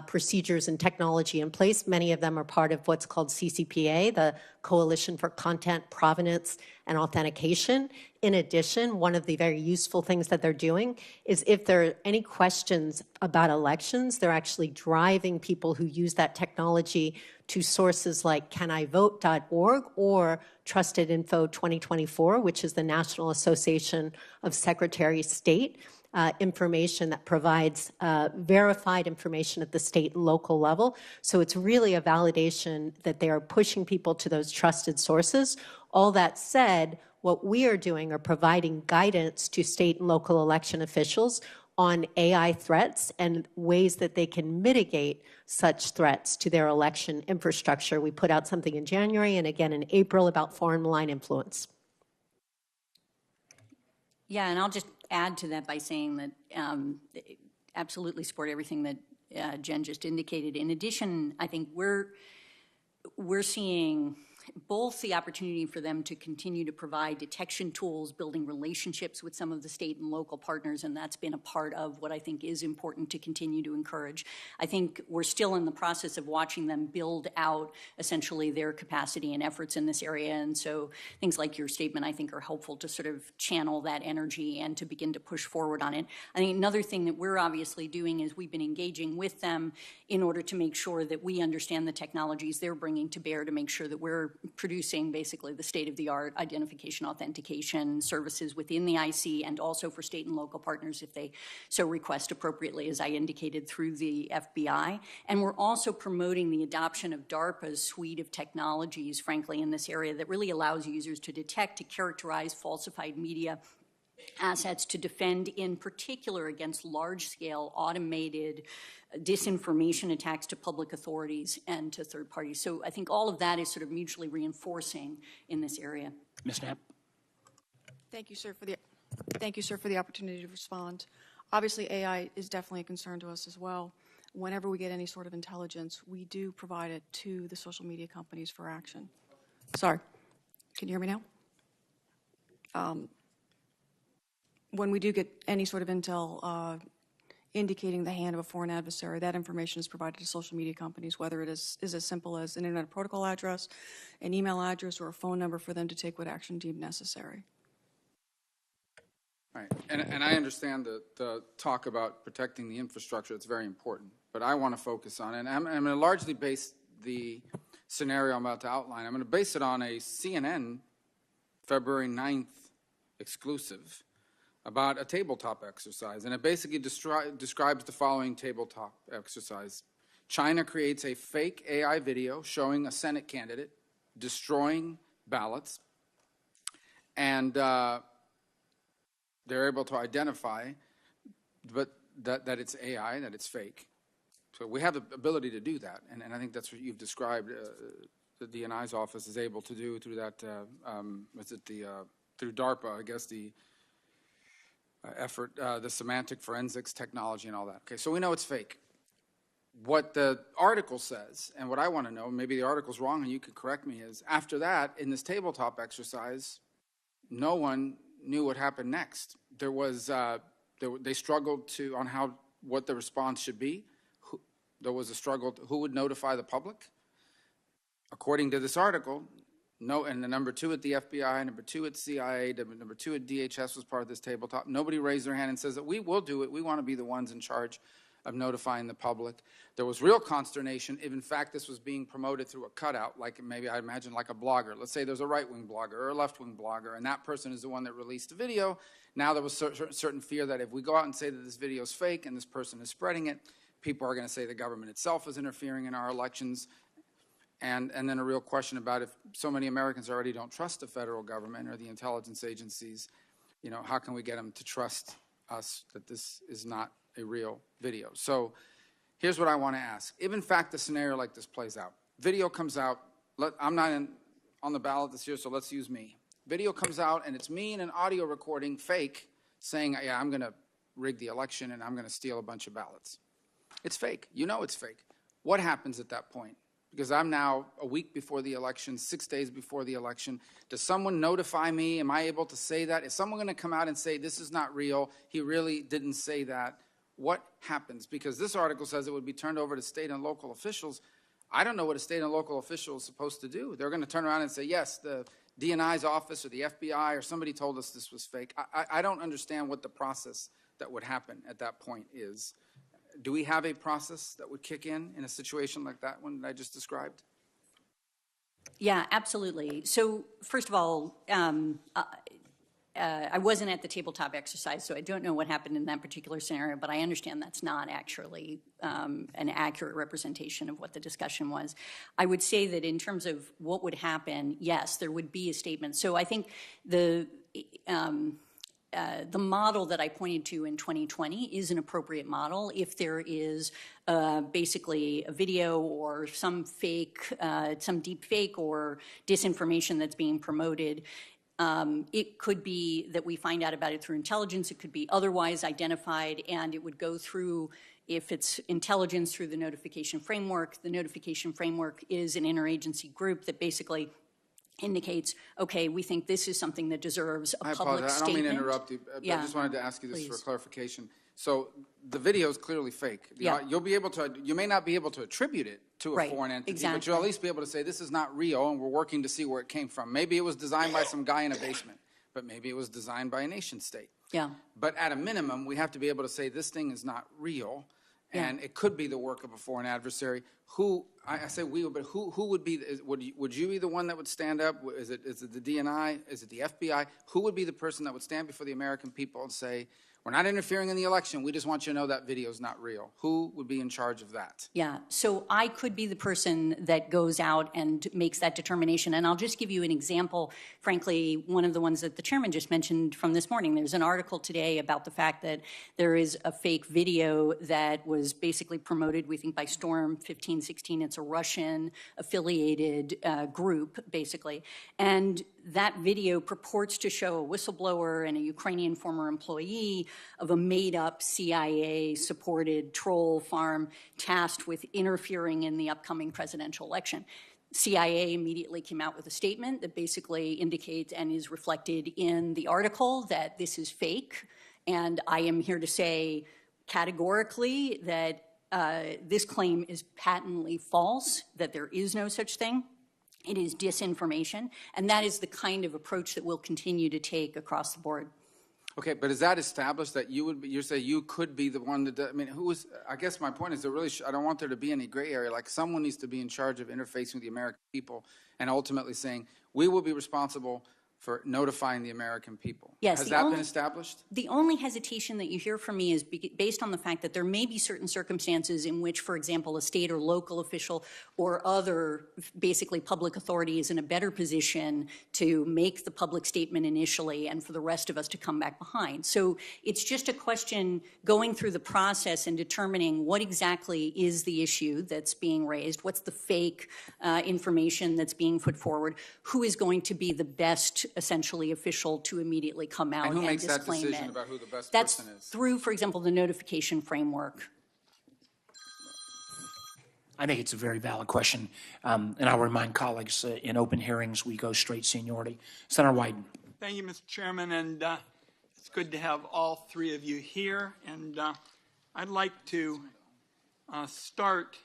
procedures and technology in place. Many of them are part of what's called CCPA, the Coalition for Content Provenance and Authentication. In addition, one of the very useful things that they're doing is if there are any questions about elections, they're actually driving people who use that technology to sources like canivote.org or Trusted Info 2024, which is the National Association of Secretaries of State. Information that provides verified information at the state and local level. So it's really a validation that they are pushing people to those trusted sources. All that said, what we are doing are providing guidance to state and local election officials on AI threats and ways that they can mitigate such threats to their election infrastructure. We put out something in January and again in April about foreign malign influence.
Yeah, and I'll just add to that by saying that absolutely support everything that Jen just indicated. In addition, I think we're seeing both the opportunity for them to continue to provide detection tools, building relationships with some of the state and local partners, and that's been a part of what I think is important to continue to encourage. I think we're still in the process of watching them build out essentially their capacity and efforts in this area, and so things like your statement I think are helpful to sort of channel that energy and to begin to push forward on it. I think another thing that we're obviously doing is we've been engaging with them in order to make sure that we understand the technologies they're bringing to bear to make sure that we're producing basically the state-of-the-art identification authentication services within the IC and also for state and local partners if they so request appropriately, as I indicated, through the FBI. And we're also promoting the adoption of DARPA's suite of technologies, frankly, in this area that really allows users to detect, to characterize falsified media assets, to defend in particular against large-scale automated disinformation attacks to public authorities and to third parties. So I think all of that is sort of mutually reinforcing in this area.
Ms. Knapp?
Thank you, sir, for the opportunity to respond. Obviously, AI is definitely a concern to us as well. Whenever we get any sort of intelligence, we do provide it to the social media companies for action. Sorry, can you hear me now? When we do get any sort of intel indicating the hand of a foreign adversary, that information is provided to social media companies, whether it is as simple as an internet protocol address, an email address, or a phone number for them to take what action deemed necessary.
Right, and I understand the talk about protecting the infrastructure. It's very important, but I want to focus on, and I'm going to largely base the scenario I'm about to outline. I'm going to base it on a CNN February 9th exclusive about a tabletop exercise, and it basically describes the following tabletop exercise. China creates a fake AI video showing a Senate candidate destroying ballots, and they're able to identify that it's AI, that it's fake. So we have the ability to do that, and I think that's what you've described the DNI's office is able to do through that, through DARPA, I guess, the effort, the semantic forensics technology and all that. Okay, so we know it's fake. What the article says, and what I want to know, maybe the article's wrong and you could correct me, is after that, in this tabletop exercise, no one knew what happened next. There was, they struggled on what the response should be. There was a struggle, who would notify the public? According to this article, no, and the number 2 at the FBI, number 2 at CIA, number 2 at DHS was part of this tabletop. Nobody raised their hand and says that we will do it. We want to be the ones in charge of notifying the public. There was real consternation if, in fact, this was being promoted through a cutout, like maybe I imagine like a blogger. Let's say there's a right-wing blogger or a left-wing blogger, and that person is the one that released the video. Now there was certain fear that if we go out and say that this video is fake and this person is spreading it, people are going to say the government itself is interfering in our elections. And then a real question about if so many Americans already don't trust the federal government or the intelligence agencies, you know, how can we get them to trust us that this is not a real video? So here's what I want to ask. If, in fact, a scenario like this plays out, video comes out, I'm not on the ballot this year, so let's use me. Video comes out, and it's me in an audio recording, fake, saying, yeah, I'm going to rig the election, and I'm going to steal a bunch of ballots. It's fake. You know it's fake. What happens at that point? Because I'm now a week before the election, 6 days before the election. Does someone notify me? Am I able to say that? Is someone going to come out and say, this is not real, he really didn't say that? What happens? Because this article says it would be turned over to state and local officials. I don't know what a state and local official is supposed to do. They're going to turn around and say, yes, the DNI's office or the FBI or somebody told us this was fake. I don't understand what the process that would happen at that point is. Do we have a process that would kick in a situation like that one that I just described?
Yeah, absolutely. So first of all, I wasn't at the tabletop exercise, so I don't know what happened in that particular scenario, but I understand that's not actually an accurate representation of what the discussion was. I would say that in terms of what would happen, yes, there would be a statement. So I think the model that I pointed to in 2020 is an appropriate model if there is basically a video or some fake, some deep fake or disinformation that's being promoted. It could be that we find out about it through intelligence. It could be otherwise identified, and it would go through, if it's intelligence, through the notification framework. The notification framework is an interagency group that basically indicates, okay, we think this is something that deserves a
I
public
apologize.
statement.
I don't mean to interrupt you. But
Yeah.
I just wanted to ask you this
Please.
for clarification. So the video is clearly fake.
Yeah.
You'll be able to. You may not be able to attribute it to a
Right,
foreign entity, but
exactly.
you'll at least be able to say this is not real, and we're working to see where it came from. Maybe it was designed by some guy in a basement, but maybe it was designed by a nation state.
Yeah.
But at a minimum, we have to be able to say this thing is not real, and it could be the work of a foreign adversary. Who I say we, but who would be? Would you be the one that would stand up? Is it the DNI? Is it the FBI? Who would be the person that would stand before the American people and say, we're not interfering in the election. We just want you to know that video is not real. Who would be in charge of that?
Yeah, so I could be the person that goes out and makes that determination. And I'll just give you an example, frankly, one of the ones that the chairman just mentioned from this morning. There's an article today about the fact that there is a fake video that was basically promoted, we think, by Storm 1516. It's a Russian affiliated group, basically. And that video purports to show a whistleblower and a Ukrainian former employee of a made-up CIA-supported troll farm tasked with interfering in the upcoming presidential election. CIA immediately came out with a statement that basically indicates and is reflected in the article that this is fake. And I am here to say categorically that this claim is patently false, that there is no such thing. It is disinformation, and that is the kind of approach that we'll continue to take across the board.
Okay, but is that established that you would be, you say you could be the one that, I mean, who is, I guess my point is there really, I don't want there to be any gray area. Like someone needs to be in charge of interfacing with the American people and ultimately saying, we will be responsible for notifying the American people.
Yes,
Has
the
that
only-
been established?
The only hesitation that you hear from me is based on the fact that there may be certain circumstances in which, for example, a state or local official or other basically public authority is in a better position to make the public statement initially and for the rest of us to come back behind. So it's just a question going through the process and determining what exactly is the issue that's being raised, what's the fake information that's being put forward, who is going to be the best essentially official to immediately come out
And who makes that
disclaim
decision
it.
about who the best
That's
person is?
through, for example, the notification framework.
I think it's a very valid question, and I'll remind colleagues, in open hearings, we go straight seniority. Senator Wyden.
Thank you, Mr. Chairman, and it's good to have all three of you here. And I'd like to start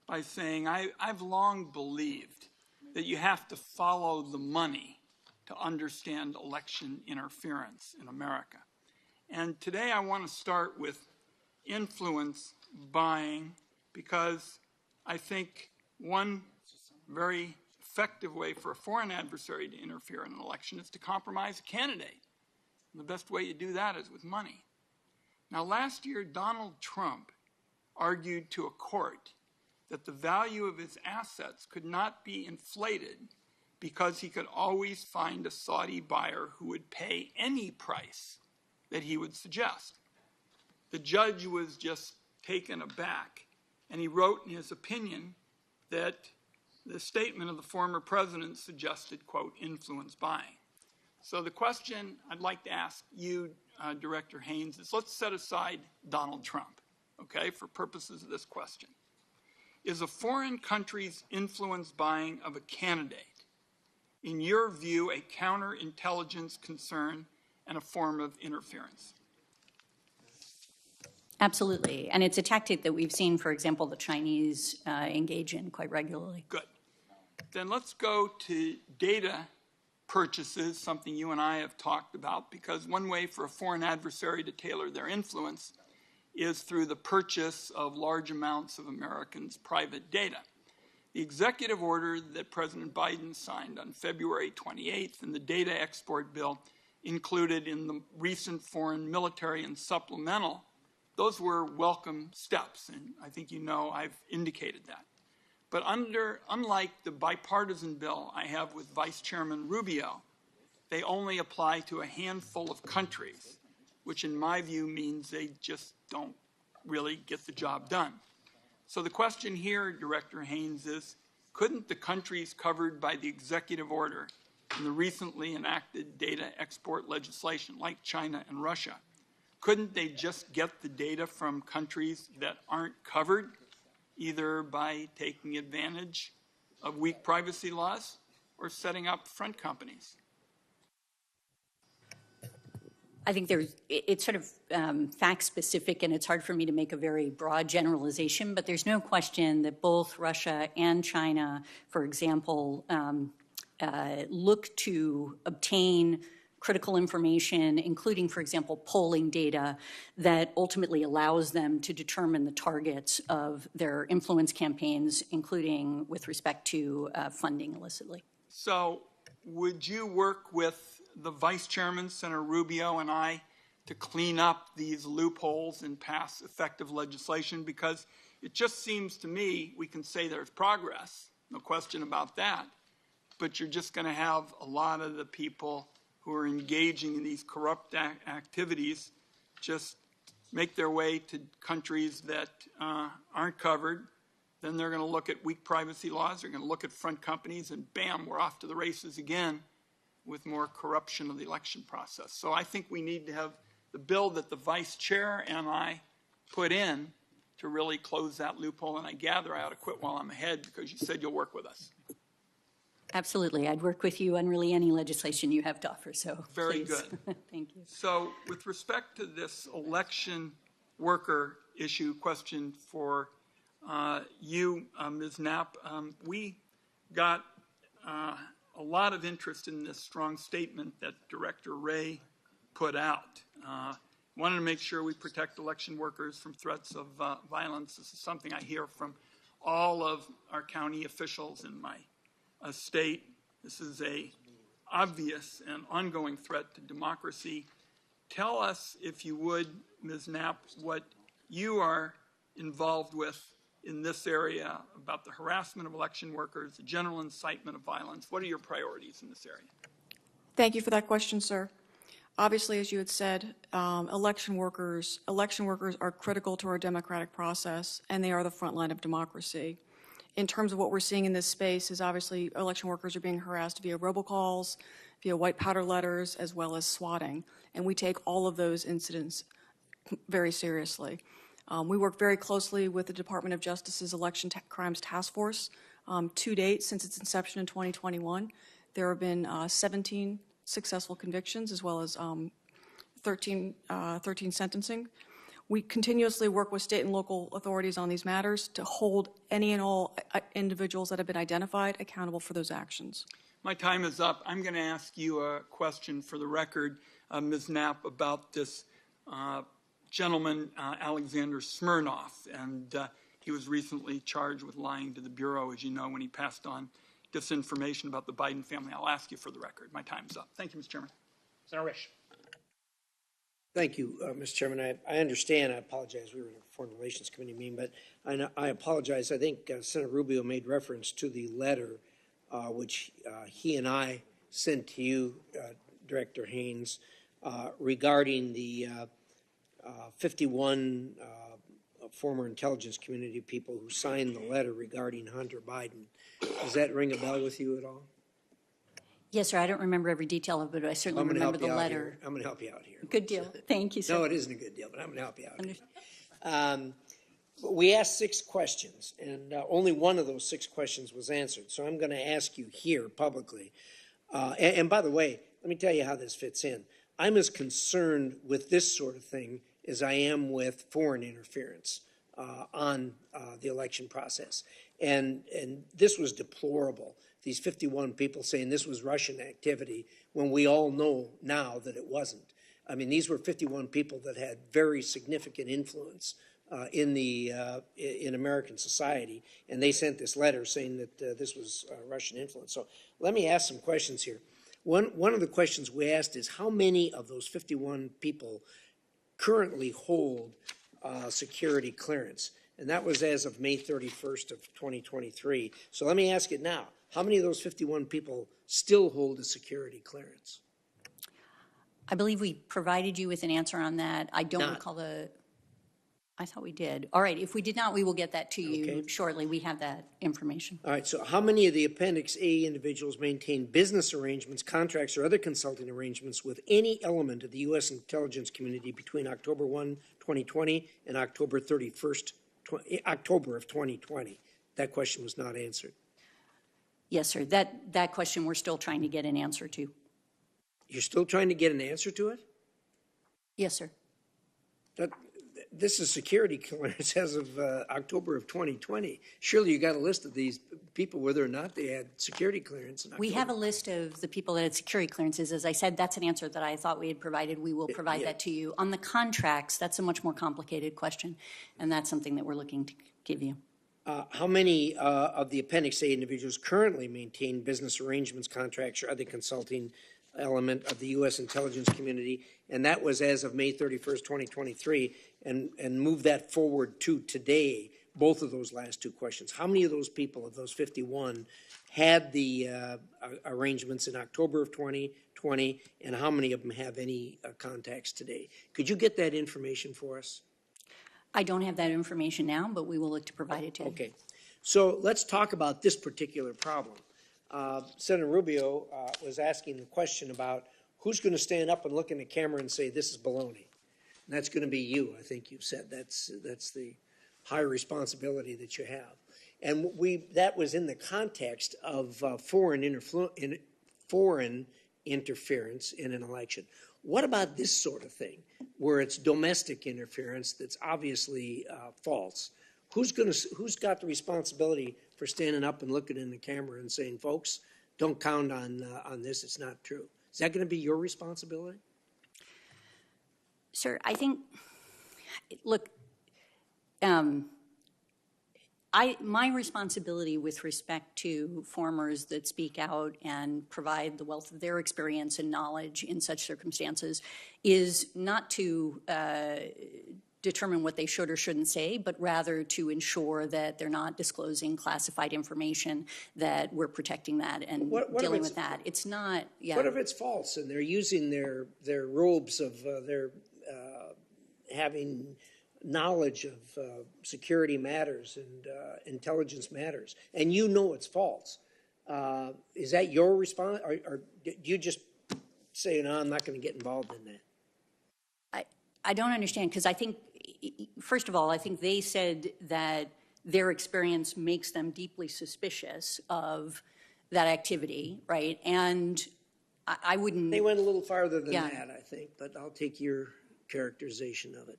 by saying I've long believed that you have to follow the money to understand election interference in America. And today I want to start with influence buying, because I think one very effective way for a foreign adversary to interfere in an election is to compromise a candidate. And the best way you do that is with money. Now, last year, Donald Trump argued to a court that the value of his assets could not be inflated because he could always find a Saudi buyer who would pay any price that he would suggest. The judge was just taken aback, and he wrote in his opinion that the statement of the former president suggested, quote, influence buying. So the question I'd like to ask you, Director Haines, is let's set aside Donald Trump, okay, for purposes of this question. Is a foreign country's influence buying of a candidate, in your view, a counterintelligence concern and a form of interference?
Absolutely. And it's a tactic that we've seen, for example, the Chinese engage in quite regularly.
Good. Then let's go to data purchases, something you and I have talked about, because one way for a foreign adversary to tailor their influence is through the purchase of large amounts of Americans' private data. The executive order that President Biden signed on February 28th and the data export bill included in the recent foreign military and supplemental, those were welcome steps, and I think you know I've indicated that. But unlike the bipartisan bill I have with Vice Chairman Rubio, they only apply to a handful of countries, which in my view means they just don't really get the job done. So the question here, Director Haines, is couldn't the countries covered by the executive order in the recently enacted data export legislation, like China and Russia? Couldn't they just get the data from countries that aren't covered, either by taking advantage of weak privacy laws or setting up front companies?
I think it's sort of fact-specific, and it's hard for me to make a very broad generalization, but there's no question that both Russia and China, for example, look to obtain critical information, including, for example, polling data that ultimately allows them to determine the targets of their influence campaigns, including with respect to funding illicitly.
So would you work with the Vice Chairman, Senator Rubio, and I to clean up these loopholes and pass effective legislation? Because it just seems to me we can say there's progress, no question about that, but you're just going to have a lot of the people who are engaging in these corrupt activities just make their way to countries that aren't covered. Then they're going to look at weak privacy laws, they're going to look at front companies, and bam, we're off to the races again with more corruption of the election process. So I think we need to have the bill that the Vice Chair and I put in to really close that loophole, and I gather I ought to quit while I'm ahead because you said you'll work with us.
Absolutely. I'd work with you on really any legislation you have to offer, so
Very
please.
good.
Thank you.
So with respect to this election worker issue question for you, Ms. Knapp, we got a lot of interest in this strong statement that Director Wray put out. Wanted to make sure we protect election workers from threats of violence. This is something I hear from all of our county officials in my state. This is a obvious and ongoing threat to democracy. Tell us, if you would, Ms. Knapp, what you are involved with in this area about the harassment of election workers, the general incitement of violence. What are your priorities in this area?
Thank you for that question, sir. Obviously, as you had said, election workers are critical to our democratic process, and they are the front line of democracy. In terms of what we're seeing in this space is obviously election workers are being harassed via robocalls, via white powder letters, as well as swatting. And we take all of those incidents very seriously. We work very closely with the Department of Justice's Election Crimes Task Force. To date, since its inception in 2021, there have been 17 successful convictions, as well as 13 sentencing. We continuously work with state and local authorities on these matters to hold any and all individuals that have been identified accountable for those actions.
My time is up. I'm going to ask you a question for the record, Ms. Knapp, about this gentleman, Alexander Smirnov, and he was recently charged with lying to the Bureau, as you know, when he passed on disinformation about the Biden family. I'll ask you for the record. My time's up. Thank you, Mr. Chairman.
Senator Risch.
Thank you, Mr. Chairman. I understand. I apologize. We were in a Foreign Relations Committee meeting, but I apologize. I think Senator Rubio made reference to the letter which he and I sent to you, Director Haines, regarding the 51 former intelligence community people who signed the letter regarding Hunter Biden. Does that ring a bell with you at all?
Yes, sir. I don't remember every detail of it, but I certainly remember the letter.
I'm going to help you out here.
Good deal. Thank you, sir.
No, it isn't a good deal, but I'm going to help you out. We asked 6 questions, and only one of those 6 questions was answered. So I'm going to ask you here publicly. And by the way, let me tell you how this fits in. I'm as concerned with this sort of thing as I am with foreign interference on the election process. And this was deplorable. These 51 people saying this was Russian activity when we all know now that it wasn't. I mean, these were 51 people that had very significant influence in American society, and they sent this letter saying that this was Russian influence. So let me ask some questions here. One of the questions we asked is how many of those 51 people currently hold security clearance? And that was as of May 31st of 2023. So let me ask it now. How many of those 51 people still hold a security clearance?
I believe we provided you with an answer on that. I don't
None.
recall the... I thought we did. All right, if we did not, we will get that to you
Okay.
shortly. We have that information.
All right, so how many of the Appendix A individuals maintain business arrangements, contracts, or other consulting arrangements with any element of the U.S. intelligence community between October 1, 2020 and October 31st, October of 2020? That question was not answered.
Yes, sir. That question we're still trying to get an answer to.
You're still trying to get an answer to it?
Yes, sir.
This is security clearance as of October of 2020. Surely you got a list of these people, whether or not they had security clearance in October.
We have a list of the people that had security clearances. As I said, that's an answer that I thought we had provided. We will provide that to you. On the contracts, that's a much more complicated question, and that's something that we're looking to give you.
How many of the Appendix A individuals currently maintain business arrangements, contracts, or other consulting element of the U.S. intelligence community? And that was as of May 31st, 2023, and move that forward to today, both of those last two questions. How many of those people, of those 51, had the arrangements in October of 2020, and how many of them have any contacts today? Could you get that information for us?
I don't have that information now, but we will look to provide it to you.
Okay. So let's talk about this particular problem. Senator Rubio was asking the question about who's going to stand up and look in the camera and say, this is baloney. And that's going to be you, I think you've said. That's the high responsibility that you have. And that was in the context of foreign interference in an election. What about this sort of thing, where it's domestic interference that's obviously false? Who's got the responsibility for standing up and looking in the camera and saying, folks, don't count on this, it's not true? Is that going to be your responsibility?
Sir, I think, look, my responsibility with respect to formers that speak out and provide the wealth of their experience and knowledge in such circumstances is not to determine what they should or shouldn't say, but rather to ensure that they're not disclosing classified information, that we're protecting that and dealing with that. It's not, yeah.
What if it's false and they're using their robes of their having knowledge of security matters and intelligence matters, and you know it's false? Is that your response, or do you just say, no, I'm not going to get involved in that?
I don't understand, because I think, first of all, I think they said that their experience makes them deeply suspicious of that activity, right? And I wouldn't.
They went a little farther than that, I think, but I'll take your characterization of it.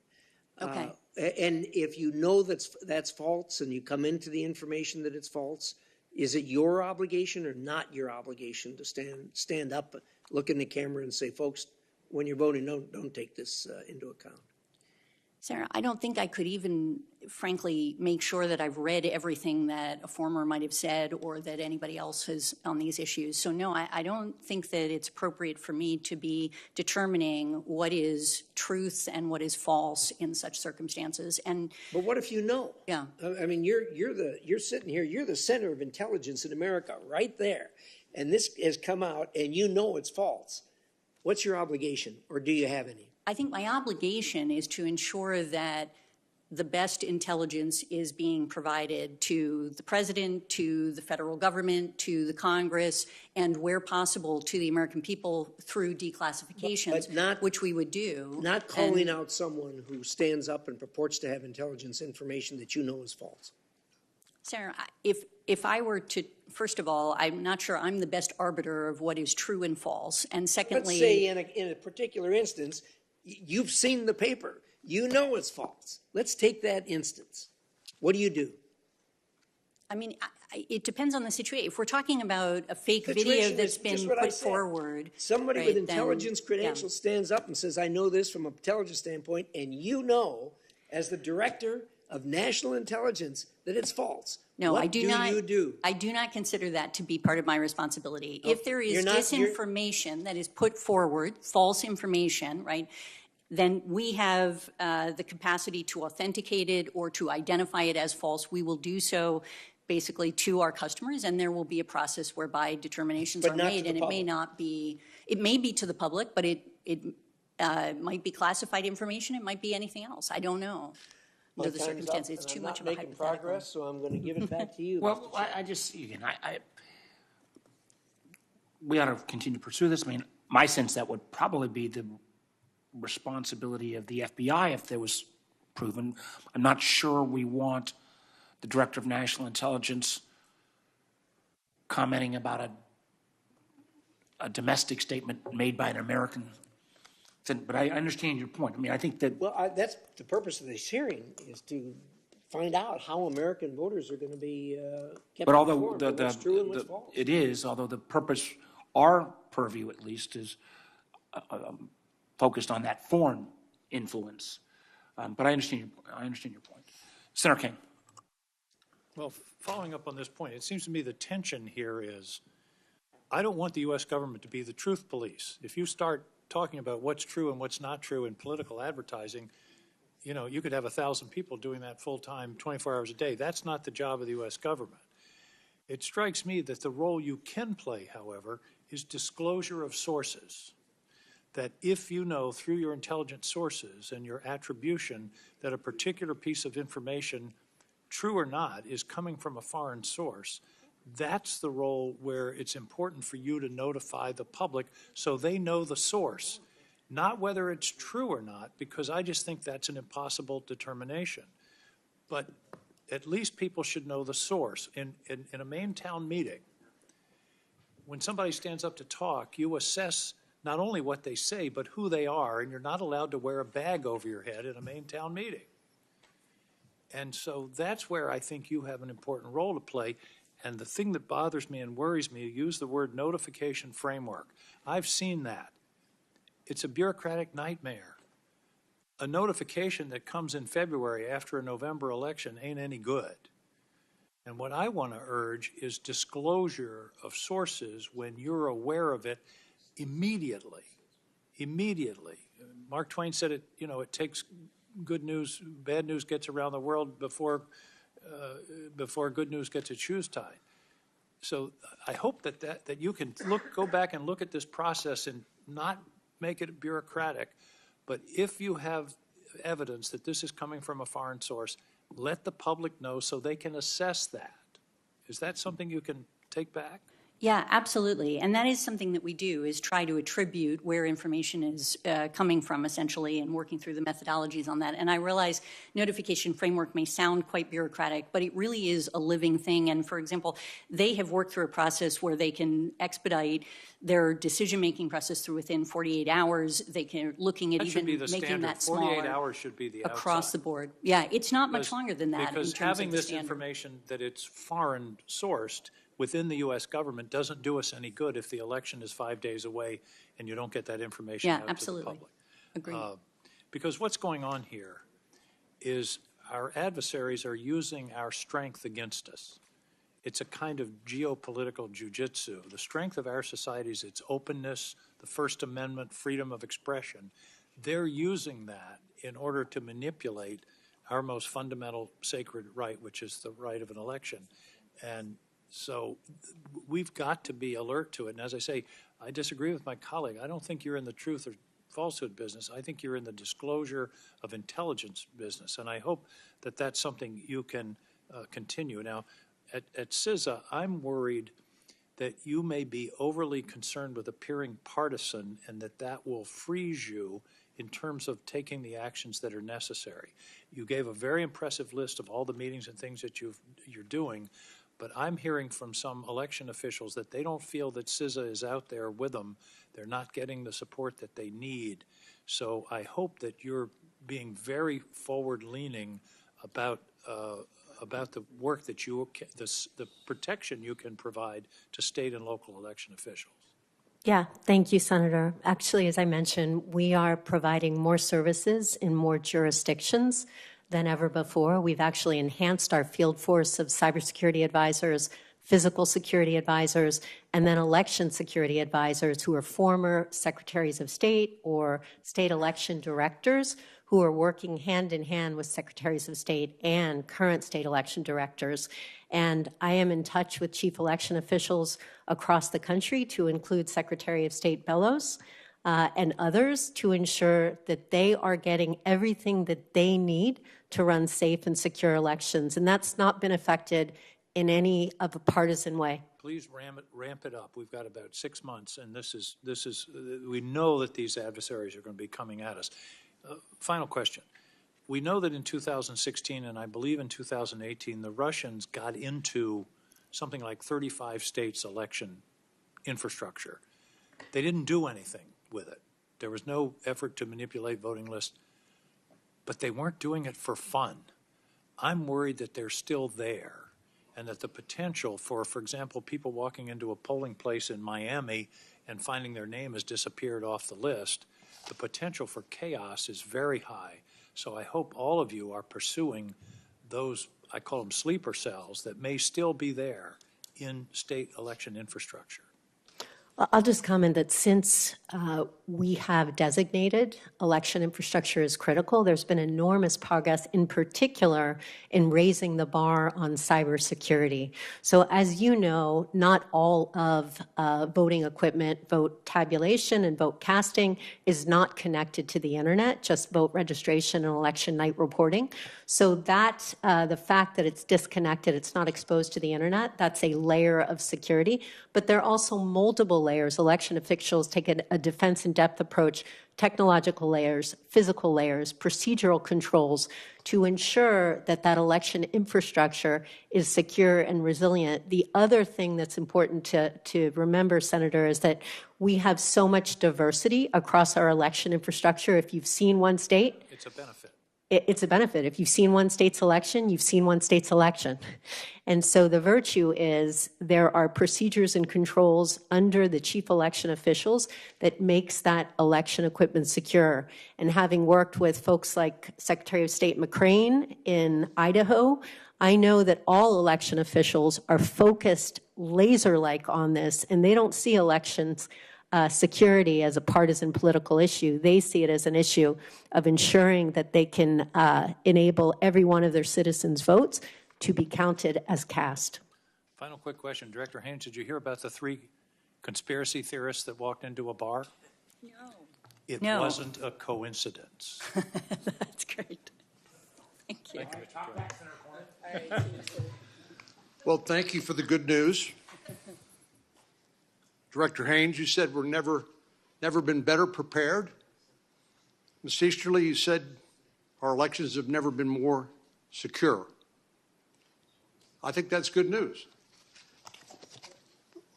Okay.
And if you know that's false and you come into the information that it's false, is it your obligation or not your obligation to stand up, look in the camera and say, folks, when you're voting, don't take this into account?
Sarah, I don't think I could even, frankly, make sure that I've read everything that a former might have said or that anybody else has on these issues. So no, I don't think that it's appropriate for me to be determining what is truth and what is false in such circumstances.
But what if you know?
Yeah.
I mean, you're sitting here, you're the center of intelligence in America, right there, and this has come out, and you know it's false. What's your obligation, or do you have any?
I think my obligation is to ensure that the best intelligence is being provided to the president, to the federal government, to the Congress, and where possible to the American people through declassifications,
but not,
which we would do.
Not calling out someone who stands up and purports to have intelligence information that you know is false.
Sarah, if I were to, first of all, I'm not sure I'm the best arbiter of what is true and false. And secondly,
let's say in a particular instance, you've seen the paper. You know it's false. Let's take that instance. What do you do?
I mean, it depends on the situation. If we're talking about a fake video that's been put forward.
Somebody
right,
with intelligence credentials stands up and says, I know this from an intelligence standpoint, and you know, as the director of national intelligence, that it's false.
No,
what
I do not.
You do?
I do not consider that to be part of my responsibility. If there is disinformation that is put forward, false information, right, then we have the capacity to authenticate it or to identify it as false. We will do so basically to our customers, and there will be a process whereby determinations are made, and it may not be, it may be to the public, but it might be classified information, it might be anything else. I don't know. under the circumstances. It's too much of a
hypothetical. I'm not making
hypothetical.
progress, so I'm going to give it back to you.
Well, I just, again, we ought to continue to pursue this. I mean, my sense that would probably be the responsibility of the FBI if there was proven. I'm not sure we want the Director of National Intelligence commenting about a domestic statement made by an American. But I understand your point. I mean, I think that...
Well, that's the purpose of this hearing, is to find out how American voters are going to be kept
But although
informed of what's true and what's false.
it is, although the purpose, our purview at least, is focused on that foreign influence. But I understand your point. Senator King.
Well, following up on this point, it seems to me the tension here is, I don't want the U.S. government to be the truth police. If you start talking about what's true and what's not true in political advertising, you know, you could have 1,000 people doing that full-time, 24 hours a day. That's not the job of the U.S. government. It strikes me that the role you can play, however, is disclosure of sources. That if you know through your intelligence sources and your attribution that a particular piece of information, true or not, is coming from a foreign source, that's the role where it's important for you to notify the public so they know the source, not whether it's true or not, because I just think that's an impossible determination. But at least people should know the source. In a main town meeting, when somebody stands up to talk, you assess not only what they say, but who they are, and you're not allowed to wear a bag over your head in a main town meeting. And so that's where I think you have an important role to play. And the thing that bothers me and worries me, you use the word notification framework. I've seen that. It's a bureaucratic nightmare. A notification that comes in February after a November election ain't any good. And what I want to urge is disclosure of sources when you're aware of it immediately. Immediately. Mark Twain said it, you know, it takes good news, bad news gets around the world before good news gets its shoes tied. So I hope that you can go back and look at this process and not make it bureaucratic, but if you have evidence that this is coming from a foreign source, let the public know so they can assess that. Is that something you can take back?
Yeah, absolutely. And that is something that we do, is try to attribute where information is coming from, essentially, and working through the methodologies on that. And I realize notification framework may sound quite bureaucratic, but it really is a living thing. And for example, they have worked through a process where they can expedite their decision-making process through within 48 hours. They can looking at
That should
even
be the
making
standard.
that
48
smaller
hours should be the outside.
across the board. Yeah, it's not much longer than that in
Because
terms
having
of the
this
standard.
information that it's foreign sourced within the U.S. government doesn't do us any good if the election is 5 days away and you don't get that information
Yeah,
out
absolutely.
to the public.
Agreed.
Because what's going on here is our adversaries are using our strength against us. It's a kind of geopolitical jujitsu. The strength of our society is its openness, the First Amendment, freedom of expression. They're using that in order to manipulate our most fundamental sacred right, which is the right of an election. And so we've got to be alert to it. And as I say, I disagree with my colleague. I don't think you're in the truth or falsehood business. I think you're in the disclosure of intelligence business. And I hope that that's something you can continue. Now, at CISA, I'm worried that you may be overly concerned with appearing partisan and that will freeze you in terms of taking the actions that are necessary. You gave a very impressive list of all the meetings and things that you're doing, but I'm hearing from some election officials that they don't feel that CISA is out there with them. They're not getting the support that they need. So I hope that you're being very forward-leaning about the work that the protection you can provide to state and local election officials.
Yeah, thank you, Senator. Actually, as I mentioned, we are providing more services in more jurisdictions than ever before. We've actually enhanced our field force of cybersecurity advisors, physical security advisors, and then election security advisors who are former secretaries of state or state election directors who are working hand in hand with secretaries of state and current state election directors. And I am in touch with chief election officials across the country, to include Secretary of State Bellows, and others to ensure that they are getting everything that they need to run safe and secure elections. And that's not been affected in any of a partisan way.
Please ramp it up. We've got about 6 months, and we know that these adversaries are going to be coming at us. Final question. We know that in 2016, and I believe in 2018, the Russians got into something like 35 states' election infrastructure. They didn't do anything with it. There was no effort to manipulate voting lists, but they weren't doing it for fun. I'm worried that they're still there, and that the potential for example, people walking into a polling place in Miami and finding their name has disappeared off the list, the potential for chaos is very high. So I hope all of you are pursuing those, I call them sleeper cells, that may still be there in state election infrastructure.
I'll just comment that since we have designated election infrastructure as critical, there's been enormous progress, in particular in raising the bar on cybersecurity. So as you know, not all of voting equipment, vote tabulation and vote casting is not connected to the internet, just vote registration and election night reporting. So that the fact that it's disconnected, it's not exposed to the internet, that's a layer of security. But there are also multiple layers. Election officials take a defense in depth approach, technological layers, physical layers, procedural controls to ensure that that election infrastructure is secure and resilient. The other thing that's important to remember, Senator, is that we have so much diversity across our election infrastructure. If you've seen one state,
it's a benefit.
It's a benefit. If you've seen one state's election, you've seen one state's election. And so the virtue is there are procedures and controls under the chief election officials that makes that election equipment secure. And having worked with folks like Secretary of State McCrane in Idaho, I know that all election officials are focused laser-like on this, and they don't see elections security as a partisan political issue. They see it as an issue of ensuring that they can enable every one of their citizens' votes to be counted as cast.
Final quick question. Director Haines, did you hear about the 3 conspiracy theorists that walked into a bar?
No.
It
No.
wasn't a coincidence.
That's great. Thank you.
Thank you, Mr. Chairman.
Well, thank you for the good news. Director Haines, you said we're never been better prepared. Ms. Easterly, you said our elections have never been more secure. I think that's good news.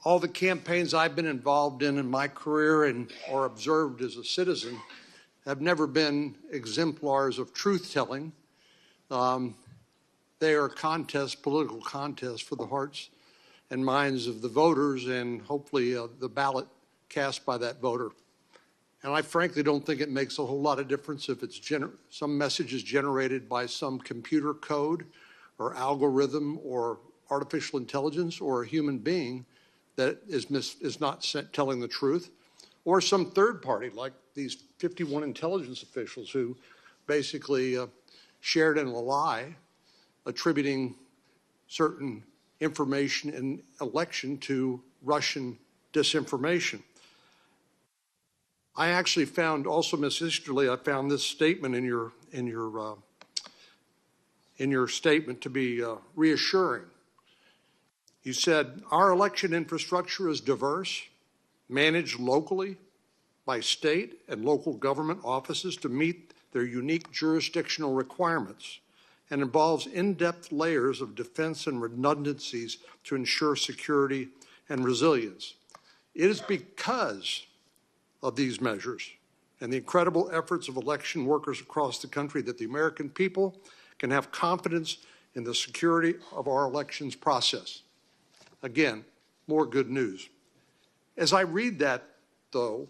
All the campaigns I've been involved in my career and or observed as a citizen have never been exemplars of truth-telling. They are contests, political contests for the hearts and minds of the voters and hopefully the ballot cast by that voter. And I frankly don't think it makes a whole lot of difference if it's some message is generated by some computer code or algorithm or artificial intelligence or a human being that is not telling the truth, or some third party like these 51 intelligence officials who basically shared in a lie attributing certain information in election to Russian disinformation. I actually found also, Ms. Easterly, I found this statement in your statement to be reassuring. You said, our election infrastructure is diverse, managed locally by state and local government offices to meet their unique jurisdictional requirements, and involves in-depth layers of defense and redundancies to ensure security and resilience. It is because of these measures and the incredible efforts of election workers across the country that the American people can have confidence in the security of our elections process. Again, more good news. As I read that, though,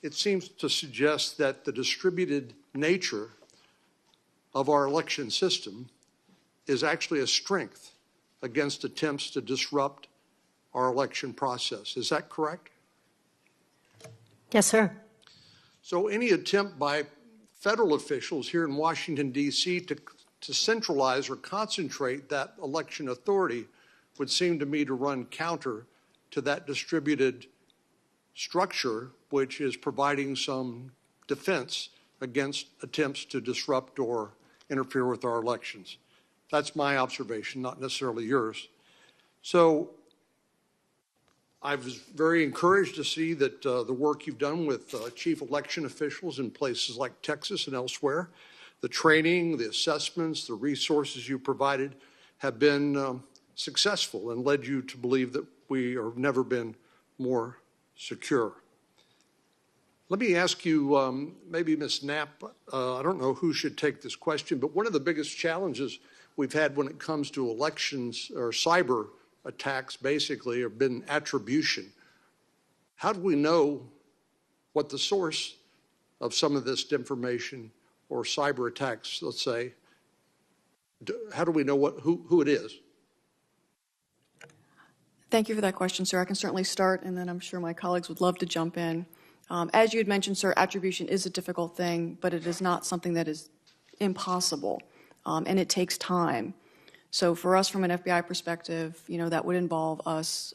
it seems to suggest that the distributed nature of our election system is actually a strength against attempts to disrupt our election process. Is that correct?
Yes, sir.
So any attempt by federal officials here in Washington, D.C. to centralize or concentrate that election authority would seem to me to run counter to that distributed structure which is providing some defense against attempts to disrupt or interfere with our elections. That's my observation, not necessarily yours. So I was very encouraged to see that the work you've done with chief election officials in places like Texas and elsewhere, the training, the assessments, the resources you provided have been successful and led you to believe that we have never been more secure. Let me ask you, maybe Ms. Knapp, I don't know who should take this question, but one of the biggest challenges we've had when it comes to elections or cyber attacks basically have been attribution. How do we know what the source of some of this information or cyber attacks, let's say, how do we know who it is?
Thank you for that question, sir. I can certainly start, and then I'm sure my colleagues would love to jump in. As you had mentioned, sir, attribution is a difficult thing, but it is not something that is impossible, and it takes time. So for us, from an FBI perspective, that would involve us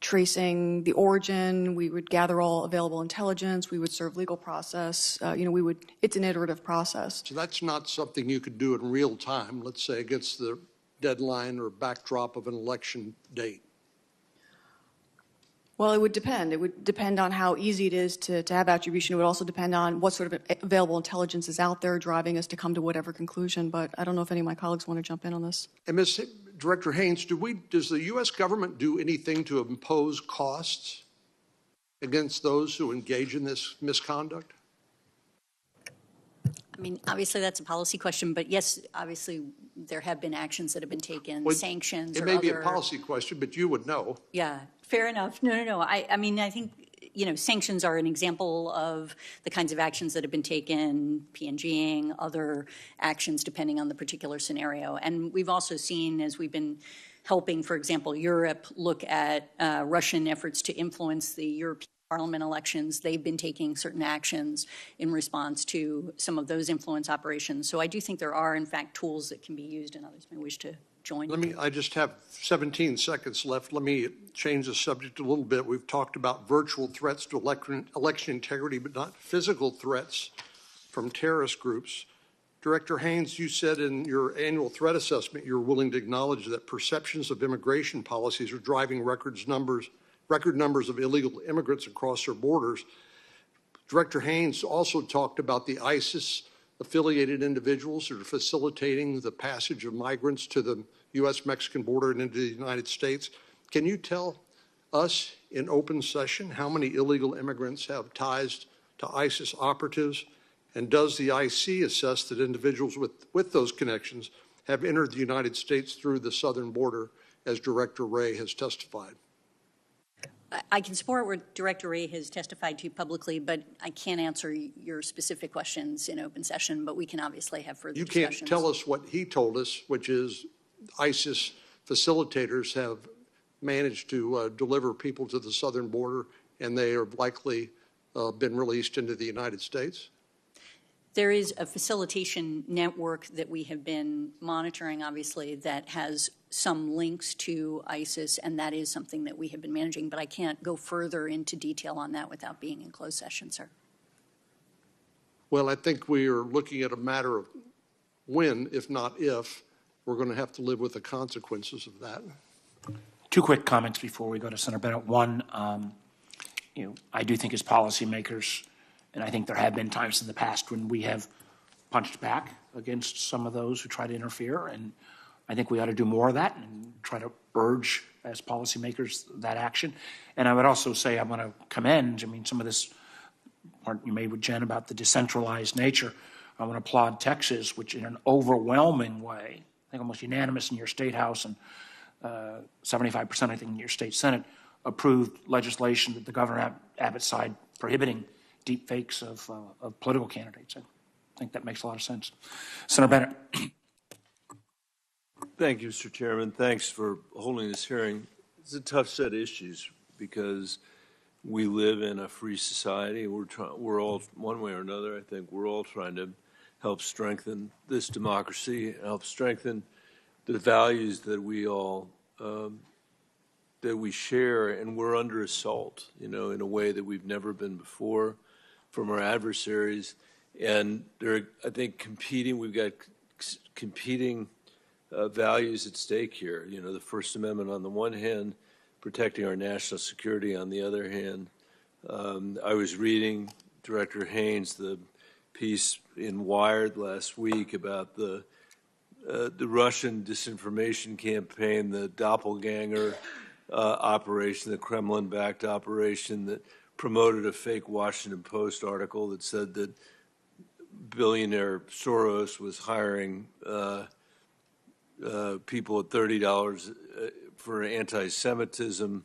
tracing the origin. We would gather all available intelligence. We would serve legal process. It's an iterative process.
So that's not something you could do in real time, let's say, against the deadline or backdrop of an election date.
Well, it would depend. It would depend on how easy it is to have attribution. It would also depend on what sort of available intelligence is out there driving us to come to whatever conclusion. But I don't know if any of my colleagues want to jump in on this.
And Ms. Director Haines, does the U.S. government do anything to impose costs against those who engage in this misconduct?
I mean, obviously, that's a policy question, but yes, obviously, there have been actions that have been taken,
Well,
sanctions
it
or
may
other.
be a policy question, but you would know.
Yeah, fair enough. No. I mean, I think, sanctions are an example of the kinds of actions that have been taken, PNGing, other actions depending on the particular scenario. And we've also seen, as we've been helping, for example, Europe look at Russian efforts to influence the European Parliament elections, they've been taking certain actions in response to some of those influence operations. So I do think there are, in fact, tools that can be used, and others may wish to join.
I just have 17 seconds left. Let me change the subject a little bit. We've talked about virtual threats to election integrity, but not physical threats from terrorist groups. Director Haines, you said in your annual threat assessment you're willing to acknowledge that perceptions of immigration policies are driving record numbers of illegal immigrants across our borders. Director Haines also talked about the ISIS-affiliated individuals who are facilitating the passage of migrants to the U.S.-Mexican border and into the United States. Can you tell us in open session how many illegal immigrants have ties to ISIS operatives? And does the IC assess that individuals with those connections have entered the United States through the southern border, as Director Wray has testified?
I can support what Director Wray has testified to publicly, but I can't answer your specific questions in open session, but we can obviously have further discussions.
You can't tell us what he told us, which is ISIS facilitators have managed to deliver people to the southern border, and they have likely been released into the United States?
There is a facilitation network that we have been monitoring, obviously, that has some links to ISIS, and that is something that we have been managing, but I can't go further into detail on that without being in closed session, sir.
Well, I think we are looking at a matter of when, if not if, we're going to have to live with the consequences of that.
Two quick comments before we go to Senator Bennett. One, I do think as policymakers, and I think there have been times in the past when we have punched back against some of those who try to interfere, and I think we ought to do more of that and try to urge as policymakers that action. And I would also say I want to commend, some of this part you made with Jen about the decentralized nature. I want to applaud Texas, which in an overwhelming way, I think almost unanimous in your state house and 75%, I think, in your state Senate, approved legislation that the Governor Abbott signed prohibiting deepfakes of political candidates. I think that makes a lot of sense. Senator Bennett.
Thank you, Mr. Chairman. Thanks for holding this hearing. It's a tough set of issues because we live in a free society. We're all, one way or another, I think we're all trying to help strengthen this democracy, help strengthen the values that we all we share, and we're under assault, in a way that we've never been before from our adversaries. And they're, I think, we've got competing values at stake here. The First Amendment on the one hand, protecting our national security on the other hand. I was reading Director Haines, the piece in Wired last week about the Russian disinformation campaign, the doppelganger operation, the Kremlin-backed operation that promoted a fake Washington Post article that said that billionaire Soros was hiring people at $30 for anti-Semitism,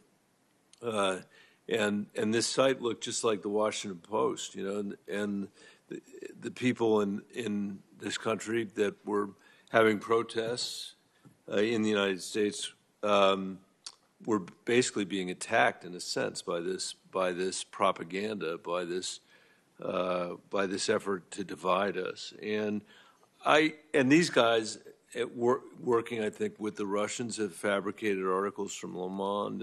and this site looked just like the Washington Post, and the people in this country that were having protests in the United States were basically being attacked in a sense by this propaganda, by this effort to divide us, and these guys working, I think, with the Russians have fabricated articles from Le Monde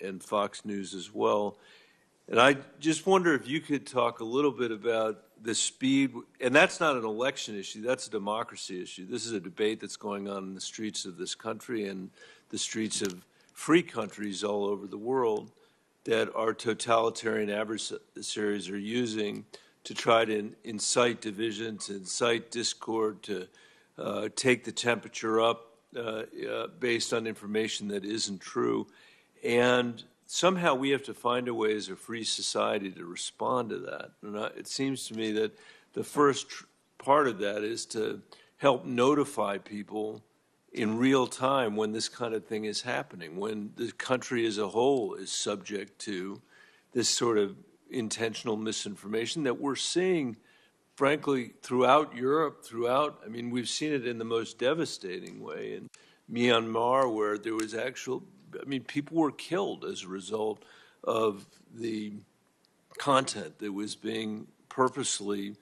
and Fox News as well. And I just wonder if you could talk a little bit about the speed, and that's not an election issue, that's a democracy issue. This is a debate that's going on in the streets of this country and the streets of free countries all over the world that our totalitarian adversaries are using to try to incite division, to incite discord, to take the temperature up based on information that isn't true. And somehow we have to find a way as a free society to respond to that. And it seems to me that the first part of that is to help notify people in real time when this kind of thing is happening, when the country as a whole is subject to this sort of intentional misinformation that we're seeing, frankly, throughout Europe, we've seen it in the most devastating way in Myanmar, where there was people were killed as a result of the content that was being purposely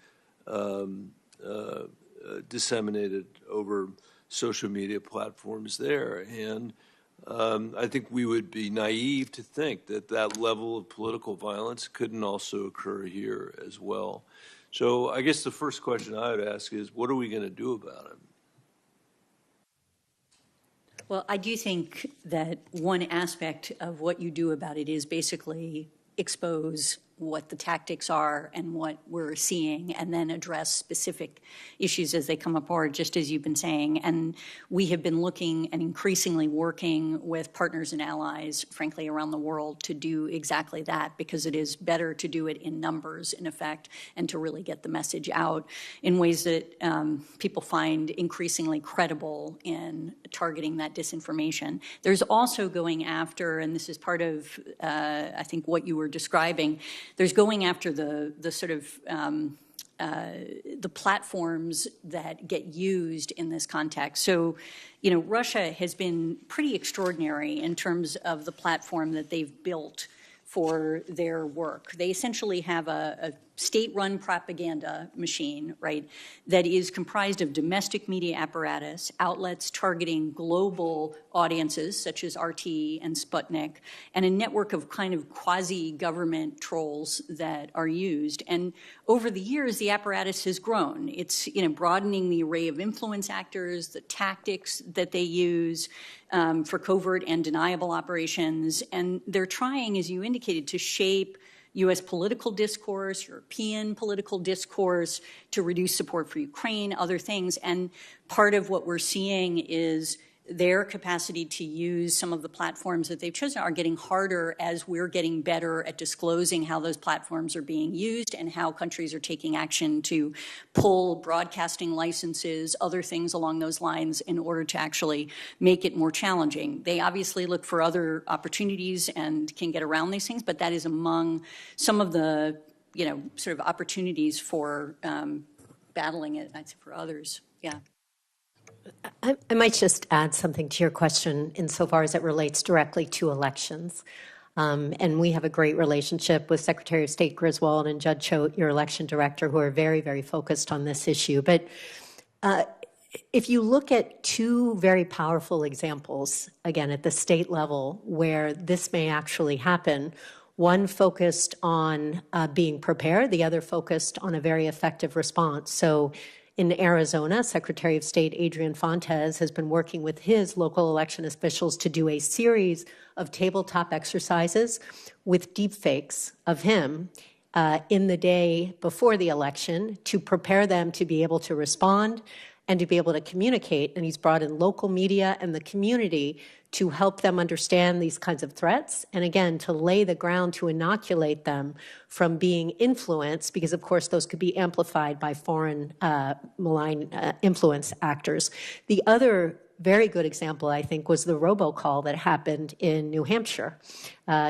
disseminated over social media platforms there. And I think we would be naive to think that that level of political violence couldn't also occur here as well. So I guess the first question I would ask is, what are we going to do about it?
Well, I do think that one aspect of what you do about it is basically expose what the tactics are and what we're seeing, and then address specific issues as they come up forward, just as you've been saying. And we have been looking and increasingly working with partners and allies, frankly, around the world to do exactly that, because it is better to do it in numbers, in effect, and to really get the message out in ways that people find increasingly credible in targeting that disinformation. There's also going after, and this is part of, I think, what you were describing, there's going after the sort of the platforms that get used in this context. So, Russia has been pretty extraordinary in terms of the platform that they've built for their work. They essentially have a state-run propaganda machine, right, that is comprised of domestic media apparatus, outlets targeting global audiences such as RT and Sputnik, and a network of kind of quasi-government trolls that are used. And over the years, the apparatus has grown. It's broadening the array of influence actors, the tactics that they use for covert and deniable operations, and they're trying, as you indicated, to shape U.S. political discourse, European political discourse, to reduce support for Ukraine, other things. And part of what we're seeing is their capacity to use some of the platforms that they've chosen are getting harder as we're getting better at disclosing how those platforms are being used and how countries are taking action to pull broadcasting licenses, other things along those lines in order to actually make it more challenging. They obviously look for other opportunities and can get around these things, but that is among some of the, sort of opportunities for battling it, I'd say, for others. Yeah.
I might just add something to your question insofar as it relates directly to elections. And we have a great relationship with Secretary of State Griswold and Judd Choate, your election director, who are very, very focused on this issue. But if you look at two very powerful examples, again, at the state level, where this may actually happen, one focused on being prepared, the other focused on a very effective response. So in Arizona, Secretary of State Adrian Fontes has been working with his local election officials to do a series of tabletop exercises with deepfakes of him in the day before the election to prepare them to be able to respond and to be able to communicate. And he's brought in local media and the community to help them understand these kinds of threats, and again, to lay the ground to inoculate them from being influenced, because of course those could be amplified by foreign malign influence actors. The other very good example, I think, was the robocall that happened in New Hampshire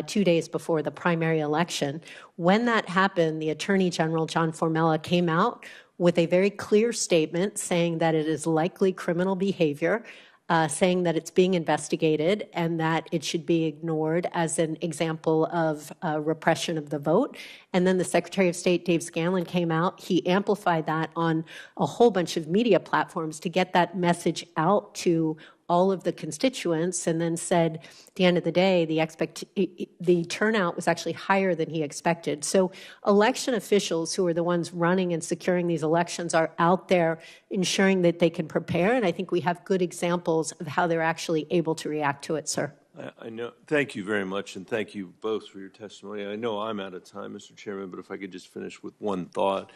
2 days before the primary election. When that happened, the Attorney General, John Formella, came out with a very clear statement saying that it is likely criminal behavior, saying that it's being investigated and that it should be ignored as an example of repression of the vote. And then the Secretary of State, Dave Scanlon, came out. He amplified that on a whole bunch of media platforms to get that message out to all of the constituents, and then said at the end of the day, the turnout was actually higher than he expected. So election officials, who are the ones running and securing these elections, are out there ensuring that they can prepare, and I think we have good examples of how they're actually able to react to it, sir.
I know. Thank you very much, and thank you both for your testimony. I know I'm out of time, Mr. Chairman, but if I could just finish with one thought.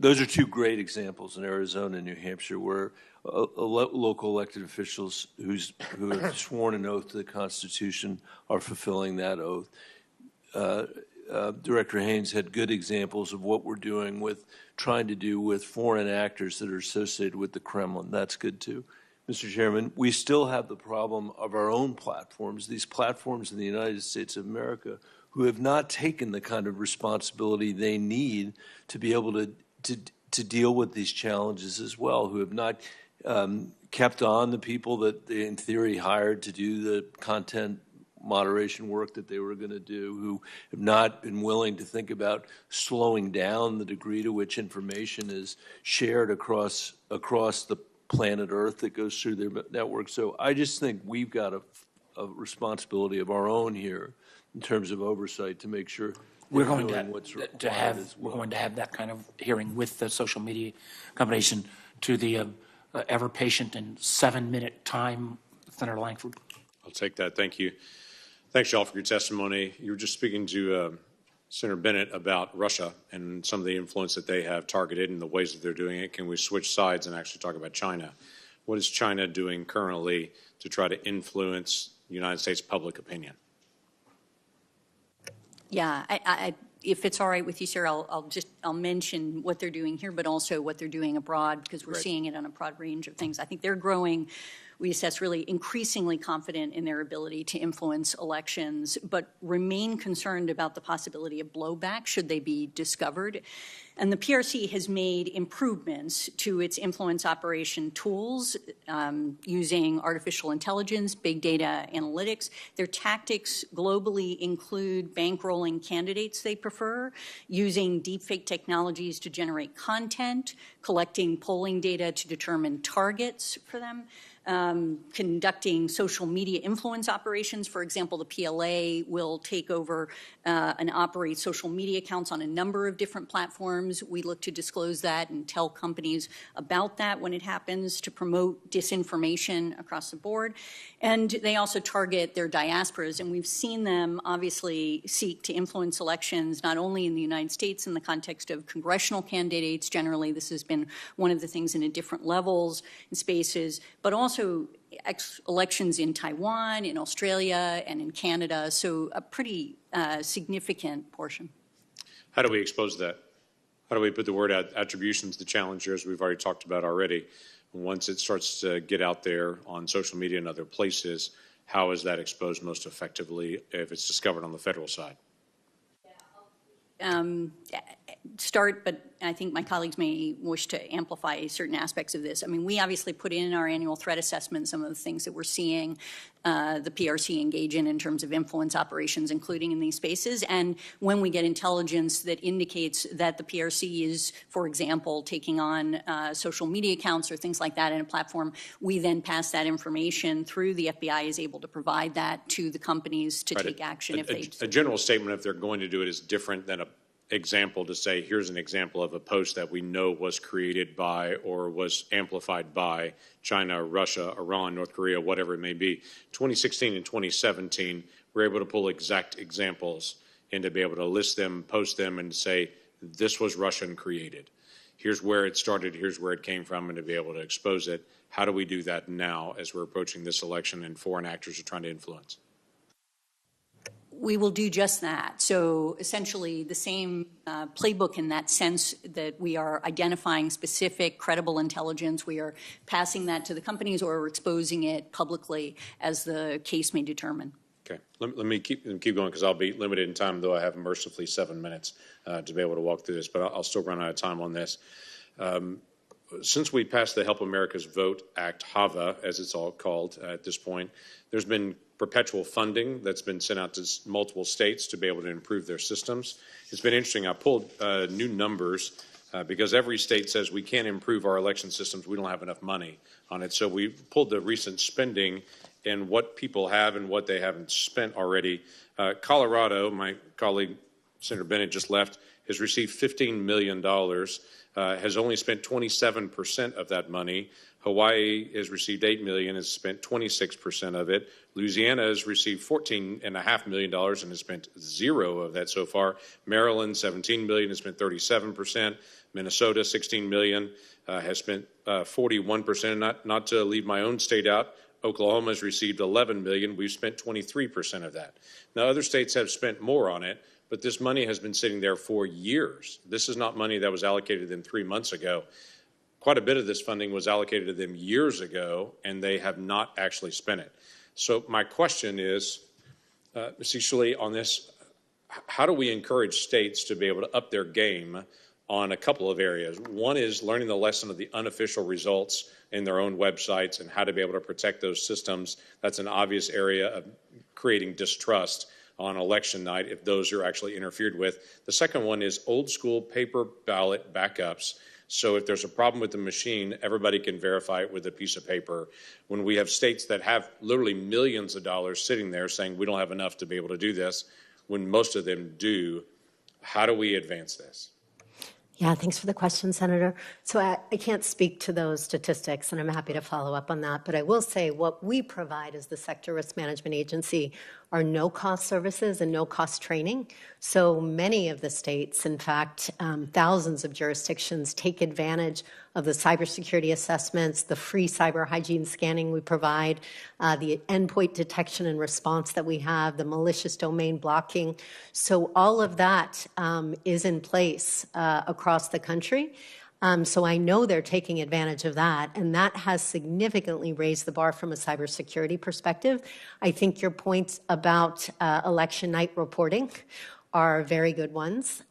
Those are two great examples in Arizona and New Hampshire where local elected officials who have sworn an oath to the Constitution are fulfilling that oath. Director Haines had good examples of what we're doing with trying to do with foreign actors that are associated with the Kremlin. That's good too. Mr. Chairman, we still have the problem of our own platforms, these platforms in the United States of America, who have not taken the kind of responsibility they need to be able to deal with these challenges as well, who have not kept on the people that they, in theory, hired to do the content moderation work that they were going to do, who have not been willing to think about slowing down the degree to which information is shared across the planet Earth that goes through their network. So I just think we've got a responsibility of our own here in terms of oversight to make sure
we're going
to have
we're going to have that kind of hearing with the social media combination to the ever patient and 7-minute time, Senator Langford.
I'll take that. Thank you. Thanks, y'all, for your testimony. You were just speaking to Senator Bennett about Russia and some of the influence that they have targeted and the ways that they're doing it. Can we switch sides and actually talk about China? What is China doing currently to try to influence United States public opinion?
Yeah, if it's all right with you, sir, I'll mention what they're doing here, but also what they're doing abroad, because we're seeing it on a broad range of things. I think they're growing, we assess, really increasingly confident in their ability to influence elections, but remain concerned about the possibility of blowback should they be discovered. And the PRC has made improvements to its influence operation tools using artificial intelligence, big data analytics. Their tactics globally include bankrolling candidates they prefer, using deepfake technologies to generate content, collecting polling data to determine targets for them, conducting social media influence operations. For example, the PLA will take over and operate social media accounts on a number of different platforms. We look to disclose that and tell companies about that when it happens to promote disinformation across the board. And they also target their diasporas, and we've seen them obviously seek to influence elections not only in the United States in the context of congressional candidates. Generally, this has been one of the things in different levels and spaces, but also elections in Taiwan, in Australia, and in Canada, so a pretty significant portion.
How do we expose that? How do we put the word attributions to challengers we've already talked about already? Once it starts to get out there on social media and other places, how is that exposed most effectively if it's discovered on the federal side?
start, but I think my colleagues may wish to amplify certain aspects of this. I mean, we obviously put in our annual threat assessment some of the things that we're seeing the PRC engage in terms of influence operations, including in these spaces. And when we get intelligence that indicates that the PRC is, for example, taking on social media accounts or things like that in a platform, we then pass that information through. The FBI is able to provide that to the companies to take action if they.
A general statement, if they're going to do it, is different than a example to say, here's an example of a post that we know was created by or was amplified by China, Russia, Iran, North Korea, whatever it may be. 2016 and 2017, we're able to pull exact examples and to be able to list them, post them, and say, this was Russian created. Here's where it started, here's where it came from, and to be able to expose it. How do we do that now as we're approaching this election and foreign actors are trying to influence?
We will do just that. So essentially the same playbook in that sense that we are identifying specific credible intelligence. We are passing that to the companies or exposing it publicly as the case may determine.
Okay, let me keep going because I'll be limited in time, though I have mercifully 7 minutes to be able to walk through this, but I'll still run out of time on this. Since we passed the Help America's Vote Act, HAVA, as it's all called at this point, there's been perpetual funding that's been sent out to multiple states to be able to improve their systems. It's been interesting. I pulled new numbers because every state says we can't improve our election systems. We don't have enough money on it. So we pulled the recent spending and what people have and what they haven't spent already. Colorado, my colleague Senator Bennett just left, has received $15 million, has only spent 27% of that money. Hawaii has received $8 million, has spent 26% of it. Louisiana has received $14.5 million and has spent zero of that so far. Maryland, $17 million, has spent 37%. Minnesota, $16 million, has spent 41%. Not to leave my own state out, Oklahoma has received $11 million. We've spent 23% of that. Now, other states have spent more on it, but this money has been sitting there for years. This is not money that was allocated to them 3 months ago. Quite a bit of this funding was allocated to them years ago, and they have not actually spent it. So my question is, Ms. Easterly, on this, how do we encourage states to be able to up their game on a couple of areas? One is learning the lesson of the unofficial results in their own websites and how to be able to protect those systems. That's an obvious area of creating distrust on election night if those are actually interfered with. The second one is old school paper ballot backups. So if there's a problem with the machine, everybody can verify it with a piece of paper. When we have states that have literally millions of dollars sitting there saying we don't have enough to be able to do this, when most of them do, how do we advance this?
Yeah, thanks for the question, Senator. So I can't speak to those statistics, and I'm happy to follow up on that. But I will say what we provide as the Sector Risk Management Agency are no-cost services and no-cost training. So many of the states, in fact, thousands of jurisdictions take advantage of the cybersecurity assessments, the free cyber hygiene scanning we provide, the endpoint detection and response that we have, the malicious domain blocking. So all of that is in place across the country. So I know they're taking advantage of that, and that has significantly raised the bar from a cybersecurity perspective. I think your points about election night reporting are very good ones.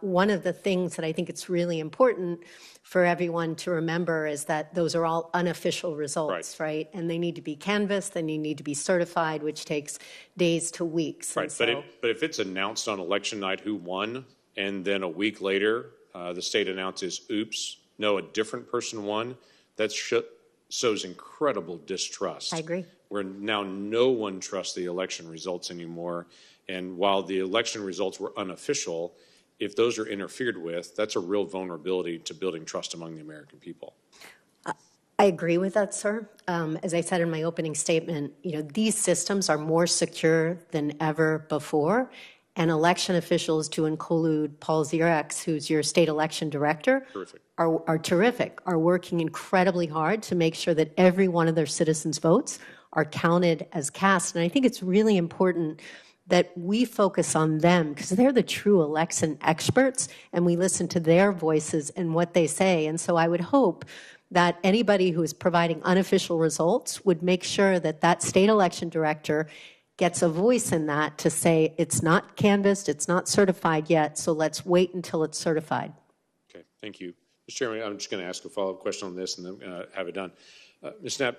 One of the things that I think it's really important for everyone to remember is that those are all unofficial results, right? And they need to be canvassed, and they need to be certified, which takes days to weeks.
Right, but if it's announced on election night who won, and then a week later the state announces, oops, no, a different person won, that sows incredible distrust.
I agree.
Where now no one trusts the election results anymore. And while the election results were unofficial, if those are interfered with, that's a real vulnerability to building trust among the American people.
I agree with that, sir. As I said in my opening statement, these systems are more secure than ever before. And election officials, to include Paul Zirex, who's your state election director, are terrific, are working incredibly hard to make sure that every one of their citizens' votes are counted as cast. And I think it's really important that we focus on them because they're the true election experts, and we listen to their voices and what they say. And so I would hope that anybody who is providing unofficial results would make sure that that state election director gets a voice in that to say it's not canvassed, it's not certified yet, so let's wait until it's certified.
Okay, thank you. Mr. Chairman, I'm just going to ask a follow-up question on this and then have it done. Ms. Knapp,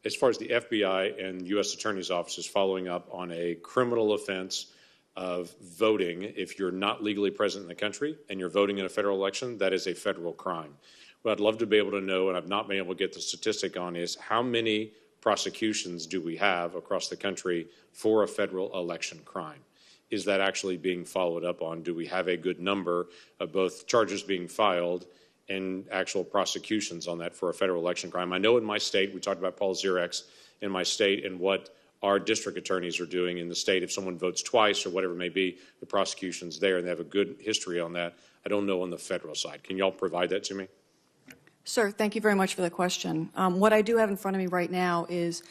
as far as the FBI and U.S. Attorney's offices following up on a criminal offense of voting, if you're not legally present in the country and you're voting in a federal election, that is a federal crime. What I'd love to be able to know, and I've not been able to get the statistic on, is how many prosecutions do we have across the country for a federal election crime? Is that actually being followed up on? Do we have a good number of both charges being filed and actual prosecutions on that for a federal election crime? I know in my state, we talked about Paul Zirex in my state and what our district attorneys are doing in the state. If someone votes twice or whatever it may be, the prosecution's there and they have a good history on that. I don't know on the federal side. Can y'all provide that to me?
Sir, thank you very much for the question. What I do have in front of me right now is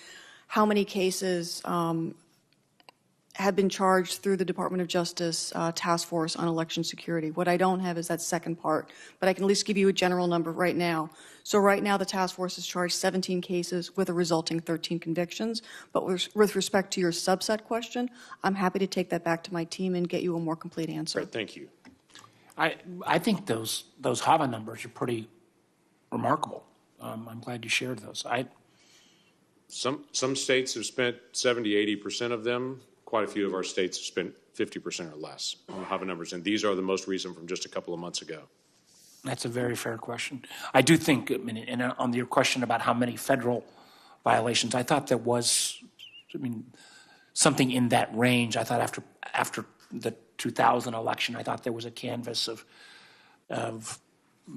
how many cases have been charged through the Department of Justice Task Force on Election Security. What I don't have is that second part, but I can at least give you a general number right now. So right now the task force has charged 17 cases with a resulting 13 convictions. But with respect to your subset question, I'm happy to take that back to my team and get you a more complete answer.
Great, thank you.
I think those HAVA numbers are pretty remarkable. I'm glad you shared those.
Some states have spent 70, 80% of them. Quite a few of our states have spent 50% or less on the HAVA numbers, and these are the most recent from just a couple of months ago.
That's a very fair question. I do think, and on your question about how many federal violations, I thought there was, something in that range. I thought after the 2000 election, I thought there was a canvass of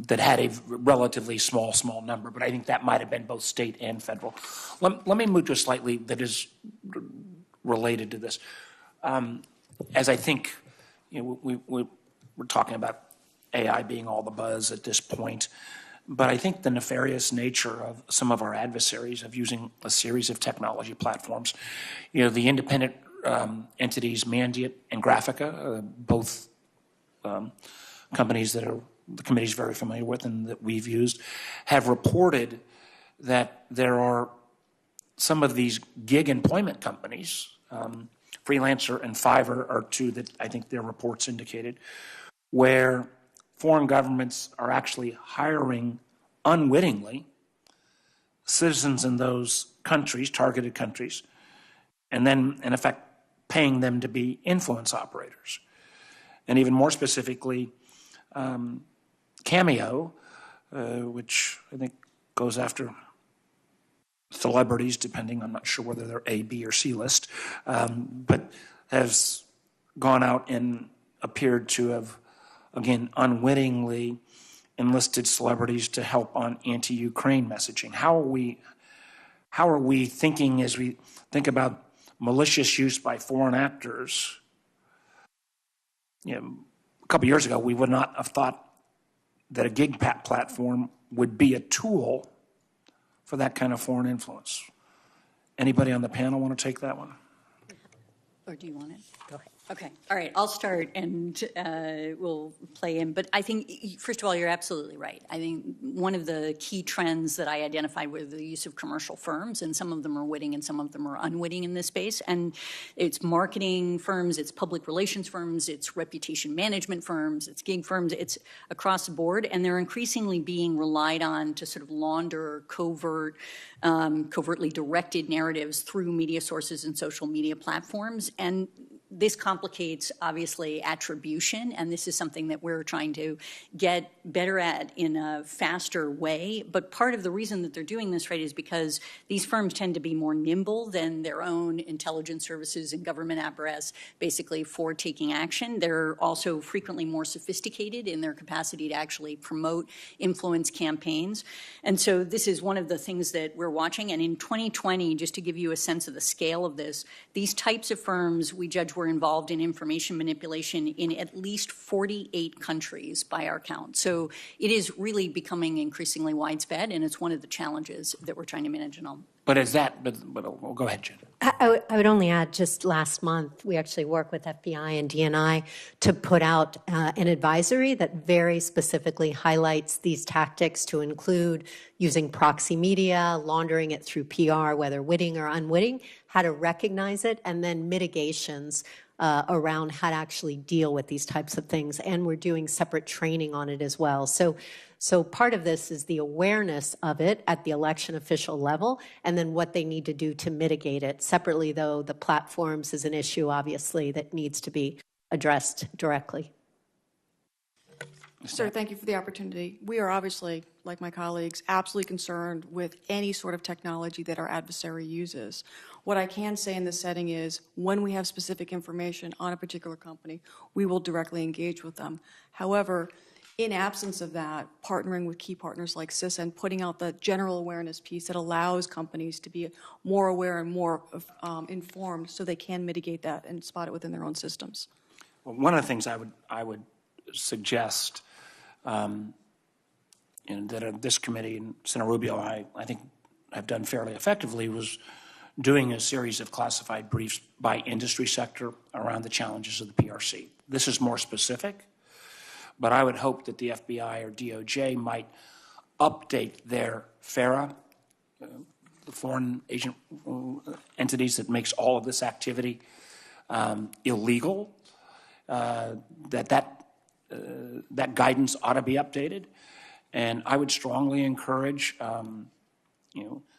that had a relatively small number, but I think that might have been both state and federal. Let me move to a slightly that is related to this. As I think, we're talking about AI being all the buzz at this point, but I think the nefarious nature of some of our adversaries of using a series of technology platforms, the independent entities, Mandiant and Graphica, both companies that the committee is very familiar with and that we've used, have reported that there are some of these gig employment companies, Freelancer and Fiverr are two that I think their reports indicated, where foreign governments are actually hiring unwittingly citizens in those countries, targeted countries, and then, in effect, paying them to be influence operators. And even more specifically, Cameo, which I think goes after celebrities, depending, I'm not sure whether they're A, B, or C list, but has gone out and appeared to have, again, unwittingly enlisted celebrities to help on anti-Ukraine messaging. How are we thinking as we think about malicious use by foreign actors? A couple years ago, we would not have thought that a gig platform would be a tool for that kind of foreign influence. Anybody on the panel want to take that one?
Or do you want it? Go ahead. Okay. All right. I'll start and we'll play in. But I think, first of all, you're absolutely right. I think one of the key trends that I identified was the use of commercial firms, and some of them are witting and some of them are unwitting in this space. And it's marketing firms, it's public relations firms, it's reputation management firms, it's gig firms, it's across the board. And they're increasingly being relied on to sort of launder covertly directed narratives through media sources and social media platforms. And this complicates, obviously, attribution, and this is something that we're trying to get better at in a faster way. But part of the reason that they're doing this, right, is because these firms tend to be more nimble than their own intelligence services and government apparatus, basically, for taking action. They're also frequently more sophisticated in their capacity to actually promote influence campaigns. And so this is one of the things that we're watching. And in 2020, just to give you a sense of the scale of this, these types of firms, we judge, were involved in information manipulation in at least 48 countries by our count. So it is really becoming increasingly widespread, and it's one of the challenges that we're trying to manage, and I'll
But is that, but well, go ahead, Jen.
I would only add, just last month, we actually worked with FBI and DNI to put out an advisory that very specifically highlights these tactics, to include using proxy media, laundering it through PR, whether witting or unwitting, how to recognize it, and then mitigations around how to actually deal with these types of things. And we're doing separate training on it as well. So part of this is the awareness of it at the election official level, and then what they need to do to mitigate it. Separately, though, the platforms is an issue, obviously, that needs to be addressed directly.
Sir, thank you for the opportunity. We are obviously, like my colleagues, absolutely concerned with any sort of technology that our adversary uses. What I can say in this setting is, when we have specific information on a particular company, we will directly engage with them. However, in absence of that, partnering with key partners like CISA and putting out the general awareness piece that allows companies to be more aware and more informed, so they can mitigate that and spot it within their own systems.
Well, one of the things I would suggest, that this committee and Senator Rubio, I think, have done fairly effectively, was doing a series of classified briefs by industry sector around the challenges of the PRC. This is more specific, but I would hope that the FBI or DOJ might update their FARA, the foreign agent entities that makes all of this activity illegal, that guidance ought to be updated. And I would strongly encourage,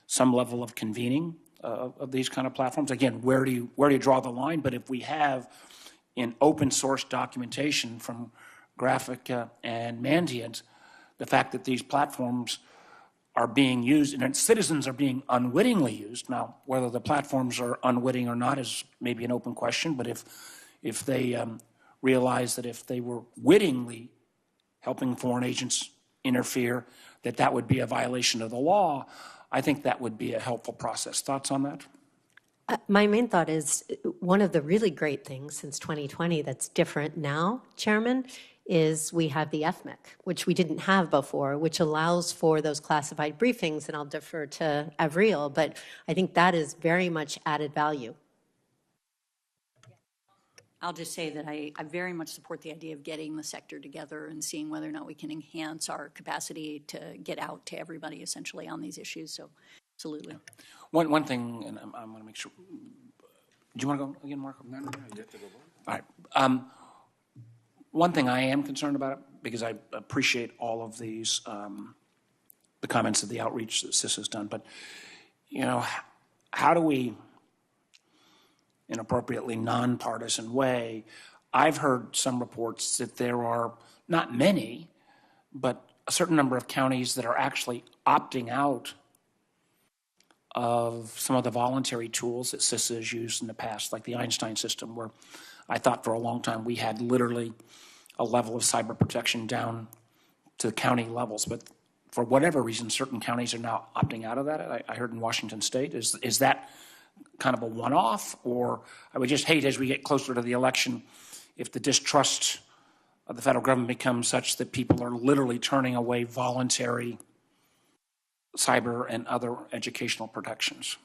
some level of convening of these kind of platforms. Again, where do you draw the line? But if we have in open source documentation from Graphic and Mandiant, the fact that these platforms are being used and citizens are being unwittingly used. Now, whether the platforms are unwitting or not is maybe an open question, but if they realize that if they were wittingly helping foreign agents interfere, that would be a violation of the law, I think that would be a helpful process. Thoughts on that?
My main thought is, one of the really great things since 2020 that's different now, Chairman, is we have the FMIC, which we didn't have before, which allows for those classified briefings, and I'll defer to Avril, but I think that is very much added value.
I'll just say that I very much support the idea of getting the sector together and seeing whether or not we can enhance our capacity to get out to everybody essentially on these issues. So, absolutely.
One thing, and I'm going to make sure. Do you want to go again, Marco? No, you have to go. All right. One thing I am concerned about, because I appreciate all of these, the comments of the outreach that CISA has done, but, how do we, in an appropriately nonpartisan way, I've heard some reports that there are not many, but a certain number of counties that are actually opting out of some of the voluntary tools that CISA has used in the past, like the Einstein system, where I thought for a long time we had literally a level of cyber protection down to county levels. But for whatever reason, certain counties are now opting out of that. I heard in Washington State. Is that kind of a one-off? Or I would just hate, as we get closer to the election, if the distrust of the federal government becomes such that people are literally turning away voluntary cyber and other educational protections.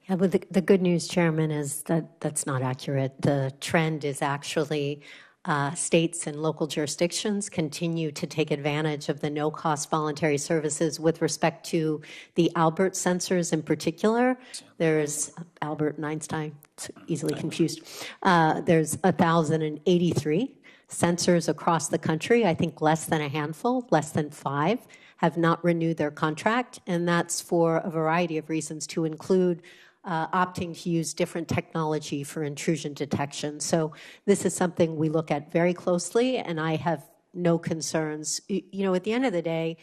Yeah, but the good news, Chairman, is that that's not accurate. The trend is actually states and local jurisdictions continue to take advantage of the no-cost voluntary services with respect to the Albert sensors in particular. There's Albert and Einstein, it's easily confused. There's 1,083 sensors across the country. I think less than a handful, less than 5, have not renewed their contract, and that's for a variety of reasons, to include opting to use different technology for intrusion detection. So this is something we look at very closely, and I have no concerns. At the end of the day,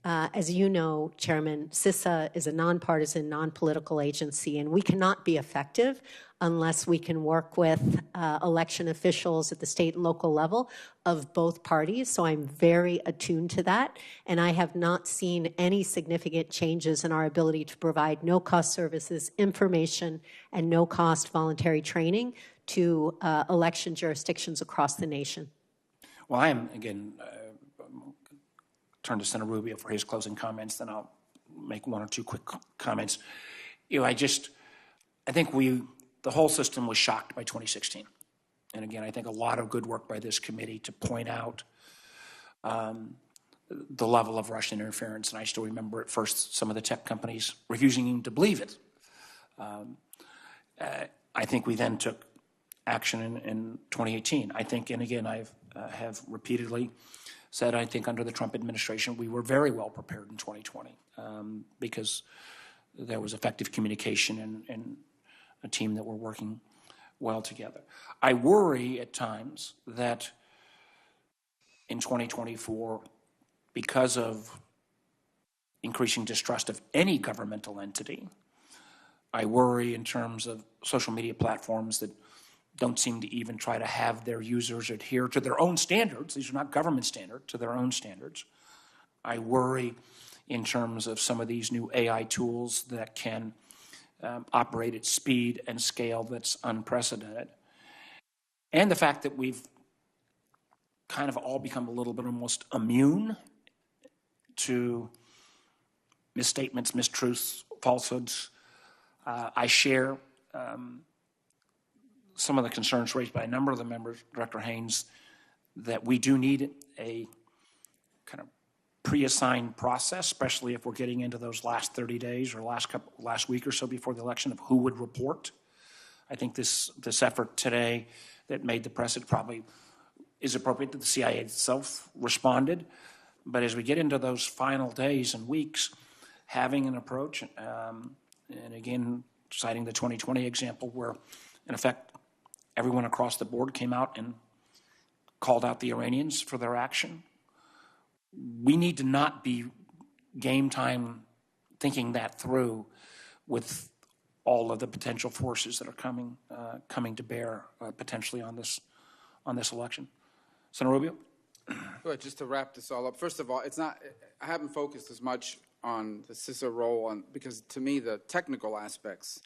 as you know, Chairman, CISA is a nonpartisan, non-political agency, and we cannot be effective unless we can work with election officials at the state and local level of both parties. So I'm very attuned to that, and I have not seen any significant changes in our ability to provide no-cost services, information, and no-cost voluntary training to election jurisdictions across the nation.
Well, I am, again, turn to Senator Rubio for his closing comments, then I'll make one or two quick comments. I think the whole system was shocked by 2016. And again, I think a lot of good work by this committee to point out the level of Russian interference. And I still remember at first some of the tech companies refusing even to believe it. I think we then took action in 2018. I think, and again, I have repeatedly said, I think under the Trump administration, we were very well prepared in 2020 because there was effective communication and a team that were working well together. I worry at times that in 2024, because of increasing distrust of any governmental entity, I worry in terms of social media platforms that don't seem to even try to have their users adhere to their own standards. These are not government standards, to their own standards. I worry in terms of some of these new AI tools that can operate at speed and scale that's unprecedented. And the fact that we've kind of all become a little bit almost immune to misstatements, mistruths, falsehoods. I share some of the concerns raised by a number of the members, Director Haines, that we do need a kind of pre-assigned process, especially if we're getting into those last 30 days or last week or so before the election of who would report. I think this effort today that made the press, it probably is appropriate that the CIA itself responded. But as we get into those final days and weeks, having an approach, and again, citing the 2020 example where, in effect, everyone across the board came out and called out the Iranians for their action. We need to not be game time thinking that through with all of the potential forces that are coming to bear potentially on this election. Senator Rubio?
Good. Just to wrap this all up, first of all, I haven't focused as much on the CISA role because to me the technical aspects,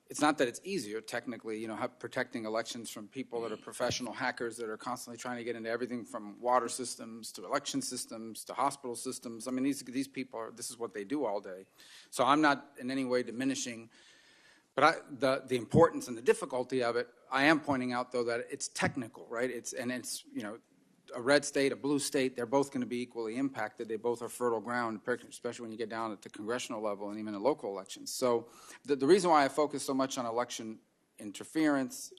it's not that it's easier technically, protecting elections from people that are professional hackers that are constantly trying to get into everything from water systems to election systems to hospital systems. I mean, these people this is what they do all day. So I'm not in any way diminishing, but the importance and the difficulty of it, I am pointing out though that it's technical, right? It's a red state, a blue state, they're both going to be equally impacted. They both are fertile ground, especially when you get down at the congressional level and even in local elections. So the reason why I focus so much on election interference,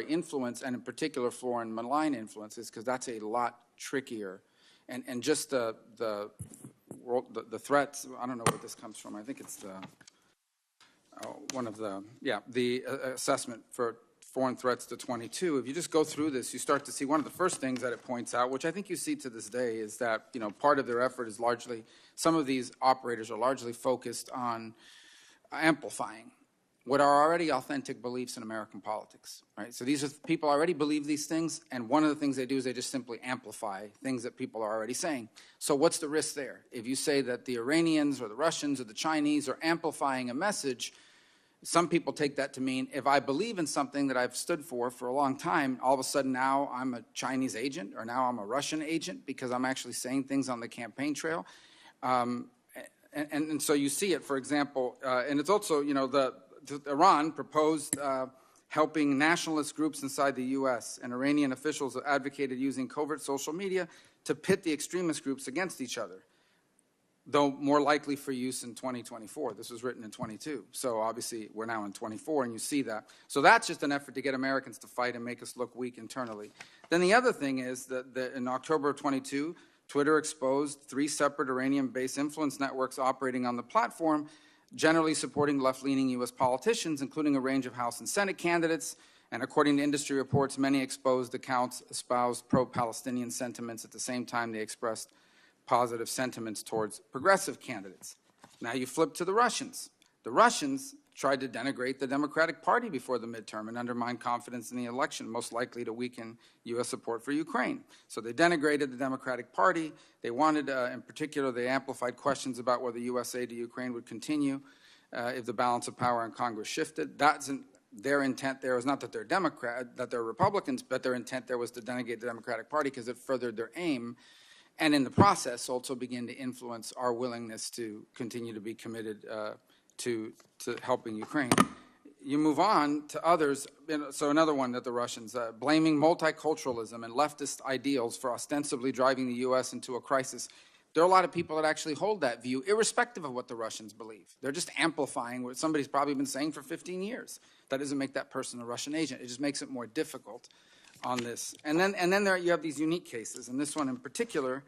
influence, and in particular foreign malign influence is because that's a lot trickier. And just the threats, I don't know where this comes from. I think it's the assessment for foreign threats to 22. If you just go through this, you start to see one of the first things that it points out, which I think you see to this day, is that part of their effort is largely, some of these operators are largely focused on amplifying what are already authentic beliefs in American politics, right? So these are people already believe these things, and one of the things they do is they just simply amplify things that people are already saying. So what's the risk there? If you say that the Iranians or the Russians or the Chinese are amplifying a message, some people take that to mean if I believe in something that I've stood for a long time, all of a sudden now I'm a Chinese agent or now I'm a Russian agent because I'm actually saying things on the campaign trail. And so you see it, for example, and it's also, Iran proposed helping nationalist groups inside the U.S. and Iranian officials advocated using covert social media to pit the extremist groups against each other, though more likely for use in 2024. This was written in 22. So obviously we're now in 24 and you see that. So that's just an effort to get Americans to fight and make us look weak internally. Then the other thing is that in October of 22, Twitter exposed 3 separate Iranian-based influence networks operating on the platform, generally supporting left-leaning U.S. politicians, including a range of House and Senate candidates. And according to industry reports, many exposed accounts espoused pro-Palestinian sentiments at the same time they expressed positive sentiments towards progressive candidates. Now you flip to the Russians. The Russians tried to denigrate the Democratic Party before the midterm and undermine confidence in the election, most likely to weaken U.S. support for Ukraine. So they denigrated the Democratic Party. They wanted, in particular, they amplified questions about whether U.S. aid to Ukraine would continue if the balance of power in Congress shifted. Their intent there was not that they're Republicans, but their intent there was to denigrate the Democratic Party because it furthered their aim. and in the process also begin to influence our willingness to continue to be committed to helping Ukraine. You move on to others. So another one that the Russians, blaming multiculturalism and leftist ideals for ostensibly driving the U.S. into a crisis. There are a lot of people that actually hold that view, irrespective of what the Russians believe. They're just amplifying what somebody's probably been saying for 15 years. That doesn't make that person a Russian agent. It just makes it more difficult on this. And then there you have these unique cases, and this one in particular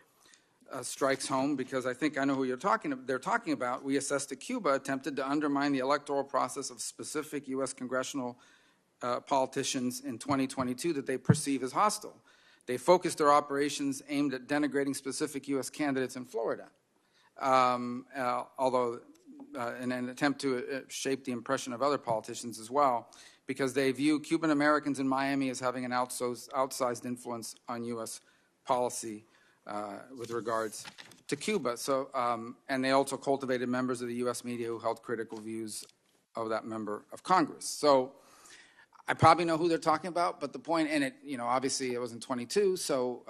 strikes home because I think I know who they're talking about. We assessed that Cuba attempted to undermine the electoral process of specific U.S. congressional politicians in 2022 that they perceive as hostile. They focused their operations aimed at denigrating specific U.S. candidates in Florida, although in an attempt to shape the impression of other politicians as well, because they view Cuban Americans in Miami as having an outsized influence on U.S. policy with regards to Cuba. So, and they also cultivated members of the U.S. media who held critical views of that member of Congress. So I probably know who they're talking about, but the point in it, obviously it was in 22, so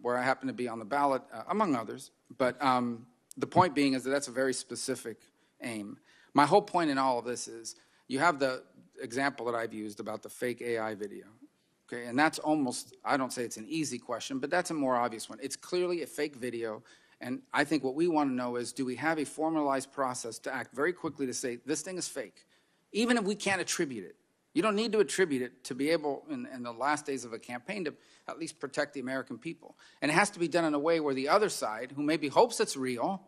where I happen to be on the ballot, among others. But the point being is that that's a very specific aim. My whole point in all of this is you have the example that I've used about the fake AI video. Okay, and that's almost, I don't say it's an easy question, but that's a more obvious one. It's clearly a fake video, and I think what we want to know is, do we have a formalized process to act very quickly to say, this thing is fake, even if we can't attribute it? You don't need to attribute it to be able, in the last days of a campaign, to at least protect the American people. And it has to be done in a way where the other side, who maybe hopes it's real,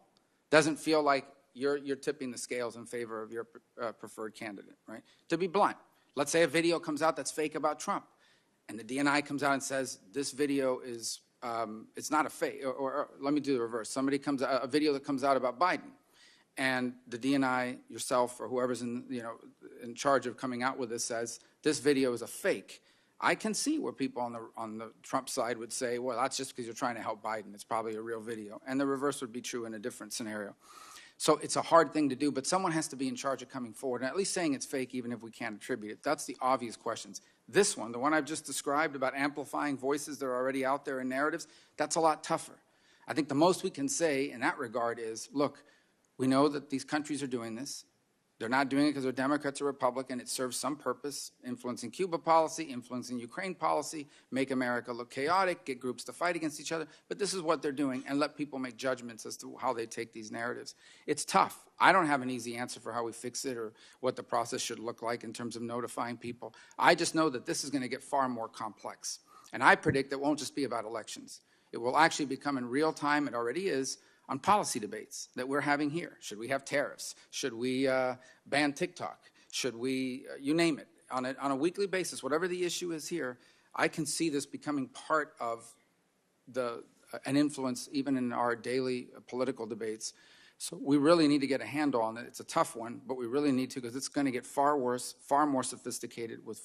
doesn't feel like you're tipping the scales in favor of your preferred candidate, right? To be blunt, let's say a video comes out that's fake about Trump, and the DNI comes out and says, this video is, it's not a fake, or let me do the reverse. A video that comes out about Biden, and the DNI, yourself, or whoever's in charge of coming out with this says, this video is a fake. I can see where people on the Trump side would say, well, that's just because you're trying to help Biden. It's probably a real video. And the reverse would be true in a different scenario. So it's a hard thing to do, but someone has to be in charge of coming forward and at least saying it's fake, even if we can't attribute it. That's the obvious questions. This one, the one I've just described about amplifying voices that are already out there in narratives, that's a lot tougher. I think the most we can say in that regard is, look, we know that these countries are doing this. They're not doing it because they're Democrats or Republican. It serves some purpose, influencing Cuba policy, influencing Ukraine policy, make America look chaotic, get groups to fight against each other. But this is what they're doing, and let people make judgments as to how they take these narratives. It's tough. I don't have an easy answer for how we fix it or what the process should look like in terms of notifying people. I just know that this is going to get far more complex. And I predict it won't just be about elections. It will actually become in real time, it already is, on policy debates that we're having here. Should we have tariffs? Should we ban TikTok? Should we, you name it, on a weekly basis, whatever the issue is here, I can see this becoming part of an influence even in our daily political debates. So we really need to get a handle on it. It's a tough one, but we really need to, because it's going to get far worse, far more sophisticated with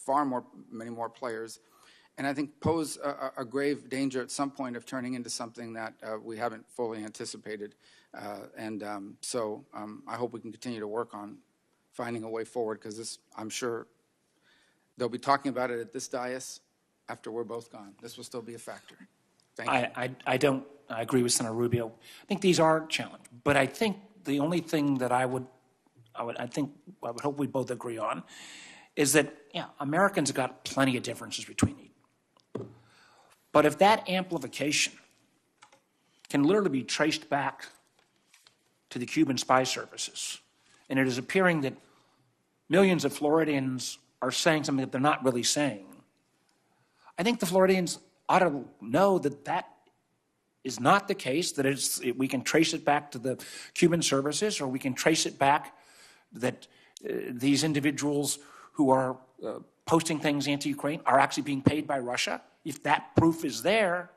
many more players. And I think pose a grave danger at some point of turning into something that we haven't fully anticipated. So I hope we can continue to work on finding a way forward, because I'm sure they'll be talking about it at this dais after we're both gone. This will still be a factor. Thank you.
I agree with Senator Rubio. I think these are challenged, but I think the only thing that I would hope we both agree on is that, Americans have got plenty of differences between each. But if that amplification can literally be traced back to the Cuban spy services, and it is appearing that millions of Floridians are saying something that they're not really saying, I think the Floridians ought to know that that is not the case, that we can trace it back to the Cuban services, or we can trace it back that these individuals who are posting things anti-Ukraine are actually being paid by Russia. If that proof is there,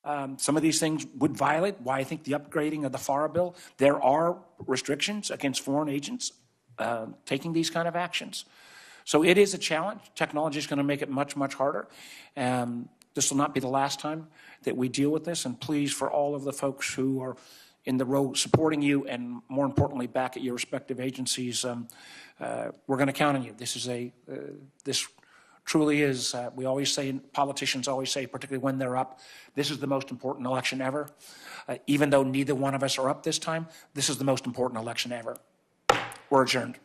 some of these things would violate why I think the upgrading of the FARA bill, there are restrictions against foreign agents taking these kind of actions. So it is a challenge. Technology is going to make it much, much harder. This will not be the last time that we deal with this. And please, for all of the folks who are in the row supporting you, and more importantly, back at your respective agencies, we're going to count on you. This is this truly is, we always say, politicians always say, particularly when they're up, this is the most important election ever. Even though neither one of us are up this time, this is the most important election ever. We're adjourned.